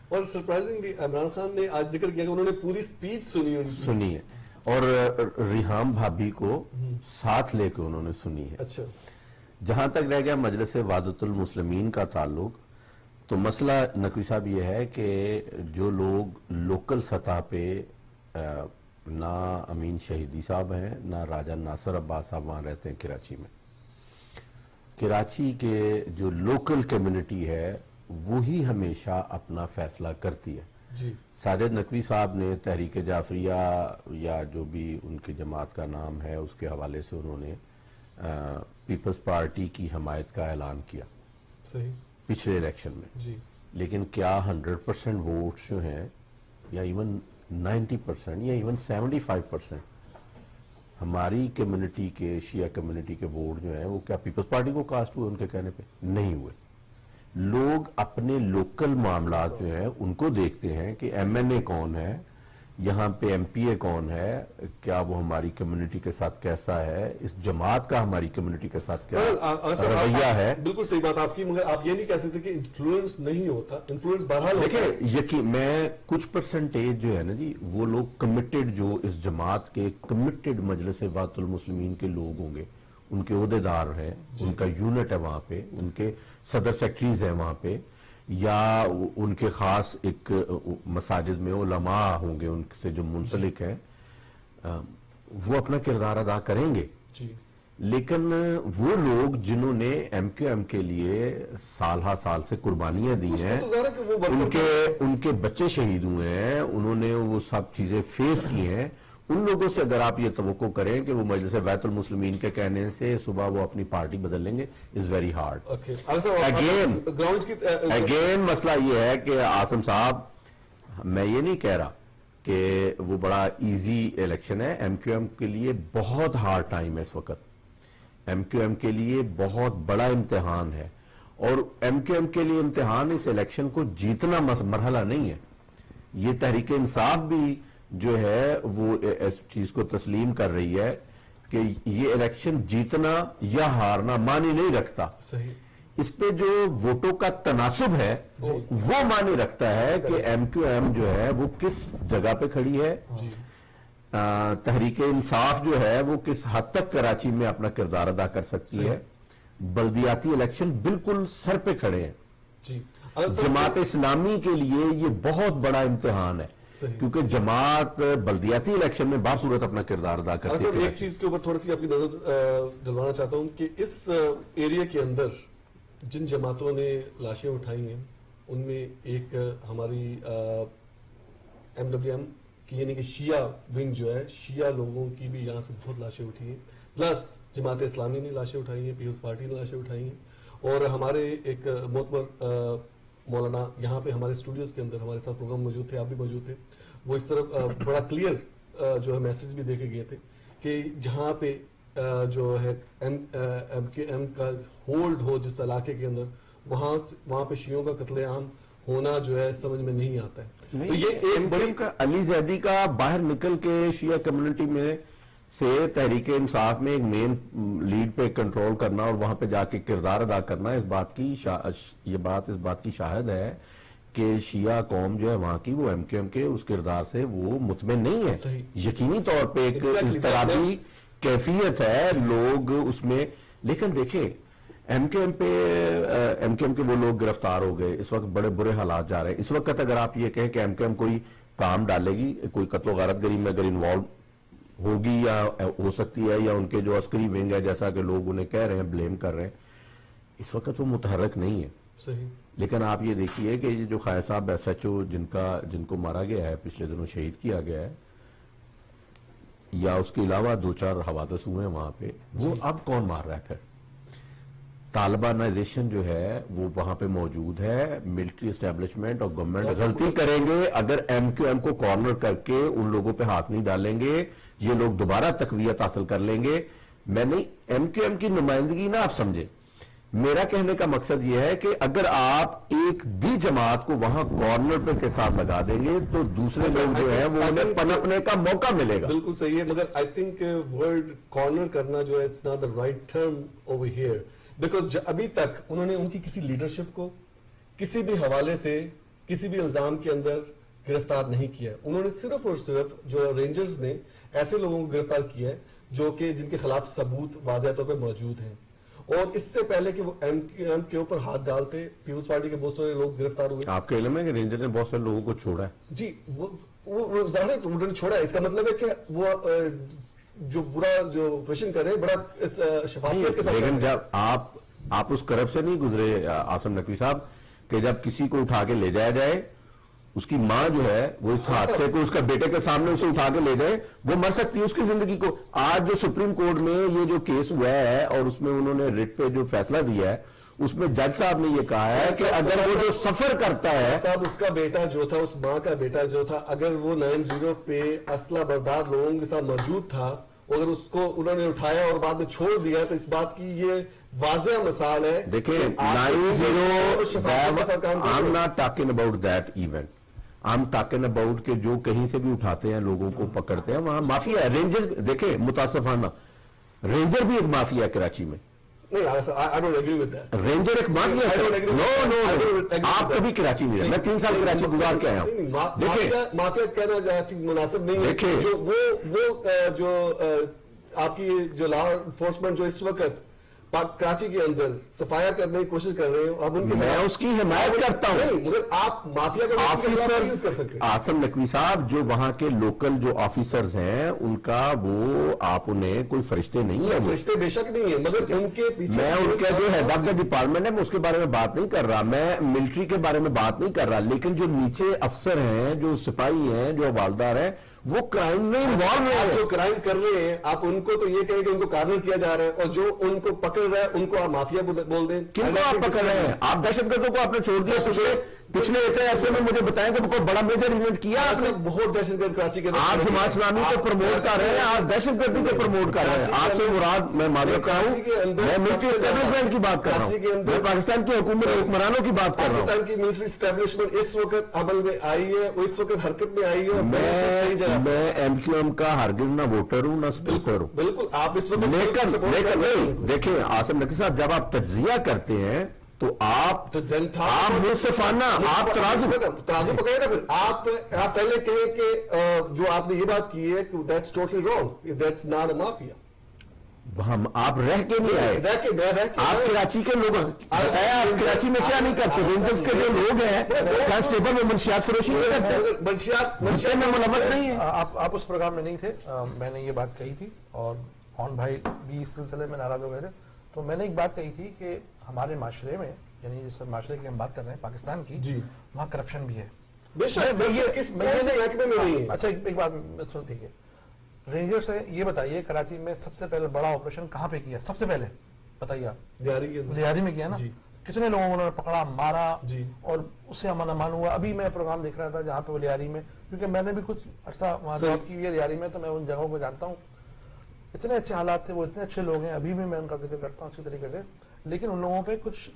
اور سرپرائزنگلی عمران خان نے آج ذکر کیا کہ انہوں نے پوری سپیچ سنی ان کی. سنی ہے, اور ریحام بھابی کو ساتھ لے کے انہوں نے سنی ہے. اچھا, جہاں تک رہ گیا مجلس وحدت المسلمین کا تعلق, تو مسئلہ نقوی صاحب یہ ہے کہ جو لوگ لوکل سطح پہ نہ امین شہیدی صاحب ہیں نہ راجہ ناصر عباس صاحب وہاں رہتے ہیں کراچی میں, کراچی کے جو لوکل کمیونٹی ہے وہی ہمیشہ اپنا فیصلہ کرتی ہے. جی, ساجد نقوی صاحب نے تحریک جعفریہ یا جو بھی ان کی جماعت کا نام ہے اس کے حوالے سے انہوں نے پیپلز پارٹی کی حمایت کا اعلان کیا صحیح, پچھلے الیکشن میں. جی, لیکن کیا 100% ووٹس جو ہیں یا ایون 90% یا ایون 75% ہماری کمیونٹی کے, شیعہ کمیونٹی کے ووٹ جو ہیں وہ کیا پیپلز پارٹی کو کاسٹ ہوئے؟ ان کے کہنے پہ نہیں ہوئے. لوگ اپنے لوکل معاملات جو ہیں ان کو دیکھتے ہیں کہ ایم این اے کون ہے, یہاں پہ ایم پی اے کون ہے, کیا وہ ہماری کمیونٹی کے ساتھ کیسا ہے, اس جماعت کا ہماری کمیونٹی کے ساتھ کیا رویہ ہے. بالکل صحیح بات آپ کی, مگر آپ یہ نہیں کہہ سکتے کہ انفلوئنس نہیں ہوتا, انفلوئنس بہرحال ہوتا ہے. دیکھیں یقین میں کچھ پرسنٹیج جو ہے نا جی, وہ لوگ کمیٹڈ, جو اس جماعت کے کمیٹڈ مجلس وحدت المسلمین کے لوگ ہوں گے, ان کے عہدیدار ہیں, ان کا یونٹ ہے وہاں پہ, ان کے صدر سیکٹریز ہیں وہاں پہ, یا ان کے خاص ایک مساجد میں علماء ہوں گے ان سے جو منسلک ہیں, وہ اپنا کردار ادا کریں گے. جی, لیکن وہ لوگ جنہوں نے ایم کیو ایم کے لیے سال ہا سال سے قربانیاں دی ہیں, ان کے بچے شہید ہوئے ہیں, انہوں نے وہ سب چیزیں فیس کی ہیں, ان لوگوں سے اگر آپ یہ توقع کریں کہ وہ مجلس وحدت المسلمین کے کہنے سے صبح وہ اپنی پارٹی بدل لیں گے, از ویری ہارڈ. اگین مسئلہ یہ ہے کہ عاصم صاحب, میں یہ نہیں کہہ رہا کہ وہ بڑا ایزی الیکشن ہے, ایم کیو ایم کے لیے بہت ہارڈ ٹائم ہے اس وقت, ایم کیو ایم کے لیے بہت بڑا امتحان ہے, اور ایم کیو ایم کے لیے امتحان اس الیکشن کو جیتنا مرحلہ نہیں ہے. یہ تحریک انصاف بھی جو ہے وہ اس چیز کو تسلیم کر رہی ہے کہ یہ الیکشن جیتنا یا ہارنا معنی نہیں رکھتا. صحیح, اس پہ جو ووٹوں کا تناسب ہے وہ معنی رکھتا ہے کہ ایم کیو ایم جو ہے وہ کس جگہ پہ کھڑی ہے, تحریک انصاف جو ہے وہ کس حد تک کراچی میں اپنا کردار ادا کر سکتی ہے. بلدیاتی الیکشن بالکل سر پہ کھڑے ہیں. جی, جماعت اسلامی کے لیے یہ بہت بڑا امتحان ہے, کیونکہ جماعت بلدیاتی الیکشن میں باصورت اپنا کردار ادا کرتی ہے. ایک چیز کے اوپر تھوڑی سی آپ کی نظر دلوانا چاہتا ہوں کہ اس ایریا کے اندر جن جماعتوں نے لاشیں اٹھائی ہیں ان میں ایک ہماری ایم ڈبلیو ایم کی یعنی کہ شیعہ ونگ جو ہے, شیعہ لوگوں کی بھی یہاں سے بہت لاشیں اٹھی ہیں, پلس جماعت اسلامی نے لاشیں اٹھائی ہیں, پیپلز پارٹی نے لاشیں اٹھائی ہیں, اور ہمارے ایک معتبر مولانا یہاں پہ ہمارے اسٹوڈیوز کے اندر ہمارے ساتھ پروگرام موجود تھے, آپ بھی موجود تھے, وہ اس طرف بڑا کلیئر جو ہے میسج بھی دے کے گئے تھے کہ جہاں پہ جو ہے ایم کے ایم کا ہولڈ ہو جس علاقے کے اندر, وہاں پہ شیعوں کا قتل عام ہونا جو ہے سمجھ میں نہیں آتا ہے. تو یہ ایک بڑی علی زیدی کا باہر نکل کے شیعہ کمیونٹی میں سے تحریک انصاف میں ایک مین لیڈ پہ کنٹرول کرنا اور وہاں پہ جا کے کردار ادا کرنا, اس بات کی شاہد ہے کہ شیعہ قوم جو ہے وہاں کی وہ ایم کیو ایم کے اس کردار سے وہ مطمئن نہیں ہے. یقینی طور پہ ایک اضطرابی کیفیت ہے لوگ اس میں. لیکن دیکھیں ایم کیو ایم کے وہ لوگ گرفتار ہو گئے, اس وقت بڑے برے حالات جا رہے ہیں. اس وقت اگر آپ یہ کہیں کہ ایم کیو ایم کوئی کام ڈالے گی, کوئی قتل و غارت گری میں اگر انوالو ہوگی یا ہو سکتی ہے, یا ان کے جو عسکری ونگ ہے جیسا کہ لوگ انہیں کہہ رہے ہیں, بلیم کر رہے ہیں, اس وقت وہ متحرک نہیں ہے. صحیح. لیکن آپ یہ دیکھیے کہ یہ جو خیر صاحب ایس ایچ او جن کو مارا گیا ہے, پچھلے دنوں شہید کیا گیا ہے, یا اس کے علاوہ 2-4 حوادث ہوئے ہیں وہاں پہ, وہ اب کون مار رہا ہے پھر؟ طالبانائزیشن جو ہے وہ وہاں پہ موجود ہے. ملٹری اسٹیبلشمنٹ اور گورنمنٹ غلطی کریں گے اگر ایم کیو ایم کو کارنر کر کے ان لوگوں پہ ہاتھ نہیں ڈالیں گے. یہ لوگ دوبارہ تقویت حاصل کر لیں گے. میں نہیں ایم کیو ایم کی نمائندگی نہ آپ سمجھیں. میرا کہنے کا مقصد یہ ہے کہ اگر آپ ایک بھی جماعت کو وہاں کارنر پہ کے ساتھ لگا دیں گے تو دوسرے لوگ جو ہیں وہ انہیں پنپنے کا موقع ملے گا. بالکل صحیح ہے, مگر آئی تھنک ورڈ کارنر کرنا جو ہے it's not the right term over here, because ابھی تک انہوں نے ان کی کسی لیڈرشپ کو کسی بھی حوالے سے کسی بھی الزام کے اندر گرفتار نہیں کیا. انہوں نے صرف اور صرف جو رینجرز نے ایسے لوگوں کو گرفتار کیا ہے جو کہ جن کے خلاف ثبوت واضح طور پہ موجود ہیں, اور اس سے پہلے کہ وہ ایم کیو ایم کے اوپر ہاتھ ڈالتے پیپلز پارٹی کے بہت سارے لوگ گرفتار ہوئے. آپ کے علم ہے کہ رینجر نے بہت سارے لوگوں کو چھوڑا ہے؟ جی وہ ظاہر ہے انہوں نے چھوڑا ہے, اس کا مطلب ہے کہ وہ جو برا جو آپریشن کر رہے ہیں بڑا شفافیت کے ساتھ. لیکن جب آپ اس کرب سے نہیں گزرے عاصم نقوی صاحب کہ جب کسی کو اٹھا کے لے جایا جائے, اس کی ماں جو ہے وہ اس حادثے کو اس کا بیٹے کے سامنے اسے اٹھا کے لے گئے, وہ مر سکتی ہے اس کی زندگی کو. آج جو سپریم کورٹ میں یہ جو کیس ہوا ہے اور اس میں انہوں نے ریٹ پہ جو فیصلہ دیا ہے اس میں جج صاحب نے یہ کہا ہے کہ اگر وہ جو سفر کرتا ہے صاحب, اس کا بیٹا جو تھا, اس ماں کا بیٹا جو تھا, اگر وہ 90 پہ اسلحہ بردار لوگوں کے ساتھ موجود تھا, اگر اس کو انہوں نے اٹھایا اور بعد میں چھوڑ دیا, تو اس بات کی یہ واضح مثال ہے. دیکھیں 90 I'm not talking about that event. I'm talking about کہ جو کہیں سے بھی اٹھاتے ہیں لوگوں کو پکڑتے ہیں وہاں مافیا ہے. رینجر دیکھیں متاسفانہ رینجر بھی ایک مافیا ہے کراچی میں. نہیں, I don't agree with that. Ranger ایک مافیا ہے. نو آپ کبھی کراچی نہیں رہے, میں 3 سال کراچی گزار کے آیا ہوں. دیکھیں مافیا کہنا مناسب نہیں ہے. دیکھیں وہ جو آپ کی جو لا انفورسمنٹ جو اس وقت کراچی کے اندر صفایا کرنے کی کوشش کر رہے ہیں, اب ان کے میں اس کی حمایت کرتا ہوں. مگر آپ مافیا کا آفیسر کر سکتے ہیں. عاصم نقوی صاحب جو وہاں کے لوکل جو آفیسرز ہیں ان کا وہ آپ انہیں کوئی فرشتے نہیں ہیں. فرشتے بے شک نہیں ہیں, مگر ان کے پیچھے میں ان کے جو ہیڈ آف دا ڈپارٹمنٹ ہے میں اس کے بارے میں بات نہیں کر رہا, میں ملٹری کے بارے میں بات نہیں کر رہا, لیکن جو نیچے افسر ہیں, جو سپاہی ہیں, جو حوالدار ہیں, وہ کرائم میں انوالو ہیں. جو کرائم کر رہے ہیں آپ ان کو تو یہ کہیں کہ ان کو کارنر کیا جا رہا ہے, اور جو ان کو پکڑ رہا ہے ان کو آپ مافیا بول دیں. کن کو آپ پکڑ رہے ہیں؟ آپ دہشت گردوں کو آپ نے چھوڑ دیا. پچھلے اتنے عرصے میں مجھے بتائیں کہ کوئی بڑا میجر ایونٹ کیا آپ نے؟ بہت دہشت گرد کراچی کے اندر. آپ جماعت اسلامی کو پروموٹ کر رہے ہیں, آپ دہشت گردی کو پروموٹ کر رہے ہیں. آپ سے مراد میں معذرت کرتا ہوں, میں ملٹری اسٹیبلشمنٹ کی بات کر رہا ہوں, میں پاکستان کی حکمرانوں کی بات کر رہا ہوں. پاکستان کی ملٹری اسٹیبلشمنٹ اس وقت عمل میں آئی ہے, اس وقت حرکت میں آئی ہے. میں ایم کیو ایم کا ہرگز نہ ووٹر ہوں نہ سپورٹر ہوں. بالکل آپ اس وقت لیکن دیکھیں عاصم نقوی صاحب, جب آپ تجزیہ کرتے ہیں تو آپ منصفانہ آپ ترازو پکڑے نا. پھر آپ پہلے کہیں کہ جو آپ نے یہ بات کی ہے کہ that's totally wrong, that's not a mafia. آپ رہ کے نہیں آئے, آپ کراچی کے لوگ آپ کراچی میں کیا نہیں کرتے؟ رینجرز کے جو لوگ ہیں کانسٹیبل میں منشیات فروشی نہیں کرتے, منشیات میں ملوث نہیں ہے. آپ اس پروگرام میں نہیں تھے, میں نے یہ بات کہی تھی اور خان بھائی بھی اس سلسلے میں ناراض ہو گئے تھے. تو میں نے ایک بات کہی تھی کہ ہمارے معاشرے میں, یعنی جس معاشرے کی ہم بات کر رہے ہیں پاکستان کی, وہاں کرپشن بھی ہے. اچھا ایک بات سن, ٹھیک ہے, رینجر سے یہ بتائیے کراچی میں سب سے پہلے بڑا آپریشن کہاں پہ کیا؟ سب سے پہلے بتائیے آپ. لیاری میں کیا نا. کتنے لوگوں کو انہوں نے پکڑا, مارا, اور اس سے امن امان ہوا. ابھی میں پروگرام دیکھ رہا تھا جہاں پہ وہ لیاری میں, کیونکہ میں نے بھی کچھ عرصہ وہاں جاب کی ہے لیاری میں, تو میں ان جگہوں کو جانتا ہوں. اتنے اچھے حالات تھے, وہ اتنے اچھے لوگ ہیں, ابھی بھی میں ان کا ذکر کرتا ہوں اچھی طریقے سے, لیکن ان لوگوں پہ کچھ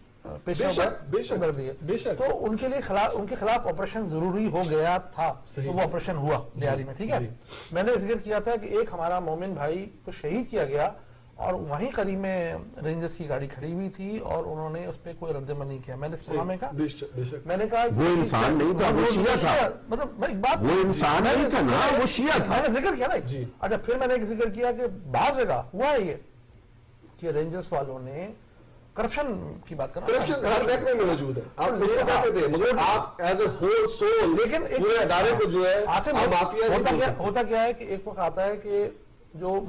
پیشہ کر دیے. تو ان کے لیے ان کے خلاف آپریشن ضروری ہو گیا تھا, تو وہ آپریشن ہوا لیاری میں. ٹھیک ہے, میں نے ذکر کیا تھا کہ ایک ہمارا مومن بھائی کو شہید کیا گیا, اور وہیں قریب میں رینجرز کی گاڑی کھڑی ہوئی تھی اور انہوں نے اس پہ کوئی رد عمل نہیں کیا. میں نے اس پروگرام میں کہا, میں نے کہا وہ انسان نہیں تھا, وہ شیعہ تھا. مطلب ایک بات, وہ انسان نہیں تھا نا, وہ شیعہ تھا. میں نے ذکر کیا نا. اچھا, پھر میں نے ایک ذکر کیا کہ بعض جگہ ہوا ہے یہ کہ رینجرز والوں نے کرپشن کی بات کرنا, کرپشن ہر محکمے میں موجود ہے. آپ اس کو کیسے دیں, مگر آپ ایز اے ہول سول, لیکن پورے ادارے کو جو ہے ہوتا کیا ہے کہ ایک وقت آتا ہے کہ جو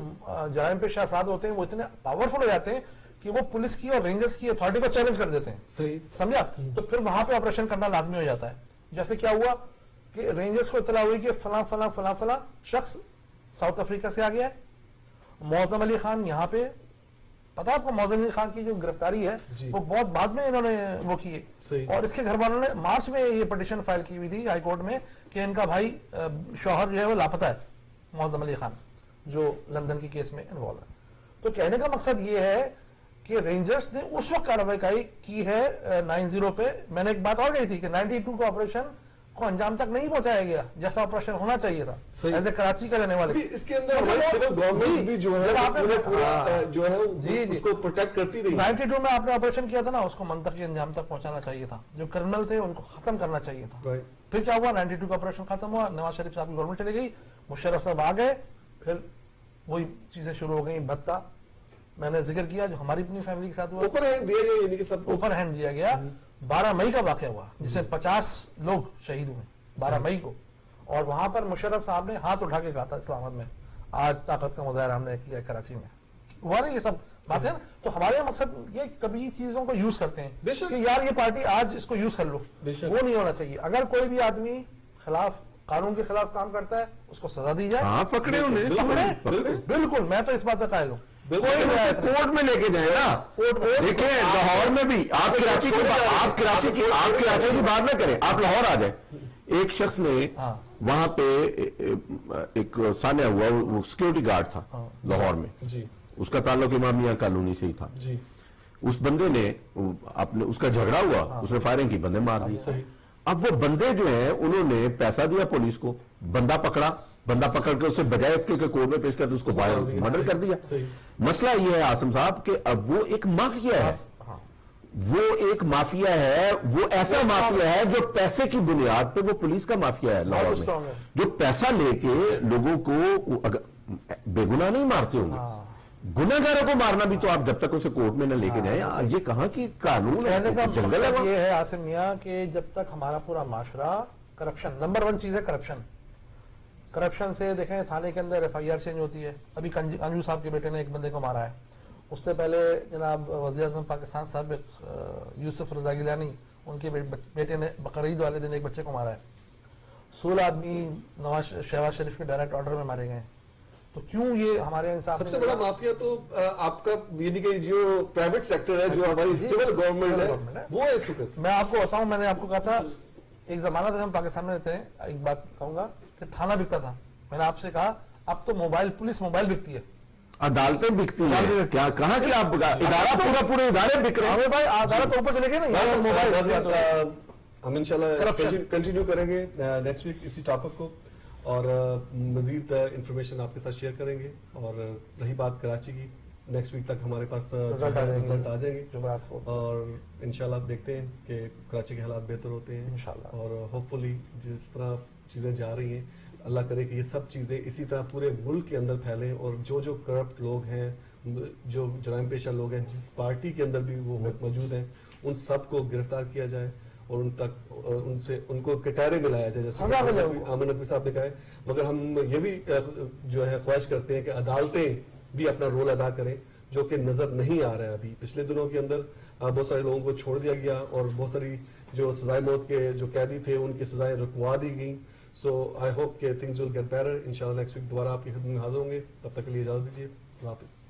جرائم پیشہ افراد ہوتے ہیں وہ اتنے پاورفل ہو جاتے ہیں کہ وہ پولیس کی اور رینجرز کی اتھارٹی کو چیلنج کر دیتے ہیں. صحیح سمجھا؟ تو پھر وہاں پہ آپریشن کرنا لازمی ہو جاتا ہے. جیسے کیا ہوا کہ رینجرز کو اطلاع ہوئی کہ فلاں فلاں فلاں فلاں شخص ساؤتھ افریقہ سے آ گیا ہے, معظم علی خان یہاں پہ پتا ہے آپ کو موزن علی خان کی جو گرفتاری ہے وہ بہت بعد میں انہوں نے وہ کی ہے، اور اس کے گھر والوں نے مارچ میں یہ پٹیشن فائل کی ہوئی تھی ہائی کورٹ میں کہ ان کا بھائی شوہر جو ہے وہ لاپتہ ہے، موزن علی خان جو لندن کی کیس میں انوالو ہے۔ تو کہنے کا مقصد یہ ہے کہ رینجرز نے اس وقت کارروائی کی ہے 90 پہ۔ میں نے ایک بات اور کہی تھی کہ 92 کا آپریشن کو انجام تک نہیں پہنچایا گیا جیسا آپریشن ہونا چاہیے تھا ایز اے کراچی کا رہنے والے۔ اس کے اندر ہماری سول گورنمنٹس بھی جو ہے پورا جو ہے اس کو پروٹیکٹ کرتی رہی۔ 92 میں آپ نے آپریشن کیا تھا نا، اس کو منطقی انجام تک پہنچانا چاہیے تھا، جو کرنل تھے ان کو ختم کرنا چاہیے تھا۔ پھر کیا ہوا، 92 کا آپریشن ختم ہوا، نواز شریف صاحب کی گورنمنٹ چلی گئی، مشرف صاحب آ گئے، پھر وہی چیزیں شروع ہو گئی۔ بھتہ میں نے ذکر کیا جو ہماری اپنی فیملی کے ساتھ ہوا، اوپر ہینڈ دیا گیا، یعنی کہ سب اوپر ہینڈ دیا گیا۔ 12 مئی کا واقعہ ہوا جس میں 50 لوگ شہید ہوئے 12 مئی کو، اور وہاں پر مشرف صاحب نے ہاتھ اٹھا کے کہا تھا اسلام آباد میں آج طاقت کا مظاہرہ ہم نے کیا کراچی میں، ہوا نا یہ سب باتیں۔ تو ہمارے مقصد یہ کبھی چیزوں کو یوز کرتے ہیں کہ یار یہ پارٹی آج اس کو یوز کر لو، وہ نہیں ہونا چاہیے۔ اگر کوئی بھی آدمی خلاف قانون کے خلاف کام کرتا ہے اس کو سزا دی جائے۔ ہاں پکڑے انہیں، بالکل، میں تو اس بات کا قائل ہوں۔ کورٹ میں لے کے جائیں نا۔ دیکھیں لاہور میں بھی آپ کراچی کی بات نہ کریں، آپ لاہور آ جائیں۔ ایک شخص نے وہاں پہ ایک سانحہ ہوا، وہ سیکیورٹی گارڈ تھا لاہور میں، اس کا تعلق امامیہ کالونی سے ہی تھا۔ اس بندے نے اپنے اس کا جھگڑا ہوا، اس نے فائرنگ کی، بندے مار دیے۔ اب وہ بندے جو ہیں انہوں نے پیسہ دیا پولیس کو، بندہ پکڑ کے اسے بجائے اس کے کورٹ میں پیش کر اس کو مرڈر کر دیا۔ مسئلہ یہ ہے عاصم صاحب کہ اب وہ ایک مافیا ہے، وہ ایسا مافیا ہے جو پیسے کی بنیاد پہ، وہ پولیس کا مافیا ہے لاہور میں، جو پیسہ لے کے لوگوں کو بے گناہ نہیں مارتے ہوں گے، گناہگاروں کو مارنا بھی تو آپ جب تک اسے کورٹ میں نہ لے کے جائیں، یہ کہاں کی قانون ہے، جنگل ہے۔ یہ ہے عاصم میاں کہ جب تک ہمارا پورا معاشرہ کرپشن، نمبر 1 چیز ہے کرپشن سے دیکھیں تھانے کے اندر FIR چینج ہوتی ہے۔ ابھی انجو صاحب کے بیٹے نے ایک بندے کو مارا ہے، اس سے پہلے جناب وزیر اعظم پاکستان صاحب یوسف رضا گیلانی، ان کے بیٹے نے بقرعید والے دن ایک بچے کو مارا ہے۔ 16 آدمی شہباز شریف کے ڈائریکٹ آرڈر میں مارے گئے۔ تو کیوں یہ ہمارے انصاف سب سے بڑا مافیا تو آپ کا یعنی کہ جو پرائیویٹ سیکٹر ہے، جو ہماری سول گورنمنٹ ہے، وہ ہے اس وقت۔ میں آپ کو بتاؤں، میں نے آپ کو کہا تھا ایک زمانہ تھا ہم پاکستان میں رہتے ہیں، ایک بات کہوں گا کہ تھانہ بکتا تھا، میں نے آپ سے کہا اب تو پولیس موبائل بکتی ہے، عدالتیں بکتی ہیں، کیا کہاں کہ آپ ادارہ پورے ادارے بک رہے ہیں بھائی، عدالت اوپر چلے گئے نا، موبائل۔ ہم انشاءاللہ کنٹینیو کریں گے نیکسٹ ویک اسی ٹاپک کو، اور مزید انفارمیشن آپ کے ساتھ شیئر کریں گے۔ اور رہی بات کراچی کی، نیکسٹ ویک تک ہمارے پاس رزلٹ آ جائیں گے، اور انشاءاللہ دیکھتے ہیں کہ کراچی کے حالات بہتر ہوتے ہیں، اور ہوپ فلی جس طرح چیزیں جا رہی ہیں، اللہ کرے کہ یہ سب چیزیں اسی طرح پورے ملک کے اندر پھیلیں، اور جو کرپٹ لوگ ہیں، جو جرائم پیشہ لوگ ہیں، جس پارٹی کے اندر بھی وہ موجود ہیں، ان سب کو گرفتار کیا جائے، اور ان کو کٹہرے میں لایا جائے، جیسے امن نقوی صاحب نے کہا ہے۔ مگر ہم یہ بھی جو ہے خواہش کرتے ہیں کہ عدالتیں بھی اپنا رول ادا کریں، جو کہ نظر نہیں آ رہا ہے ابھی۔ پچھلے دنوں کے اندر بہت سارے لوگوں کو چھوڑ دیا گیا، اور بہت ساری جو سزائے موت کے جو قیدی تھے ان کی سزائیں رکوا دی گئیں۔ سو آئی ہوپ کہ تھنگز ول گیٹ بیٹر۔ انشاءاللہ نیکسٹ ویک دوبارہ آپ کی خدمت میں حاضر ہوں گے، تب تک کے لیے اجازت دیجیے، اللہ حافظ۔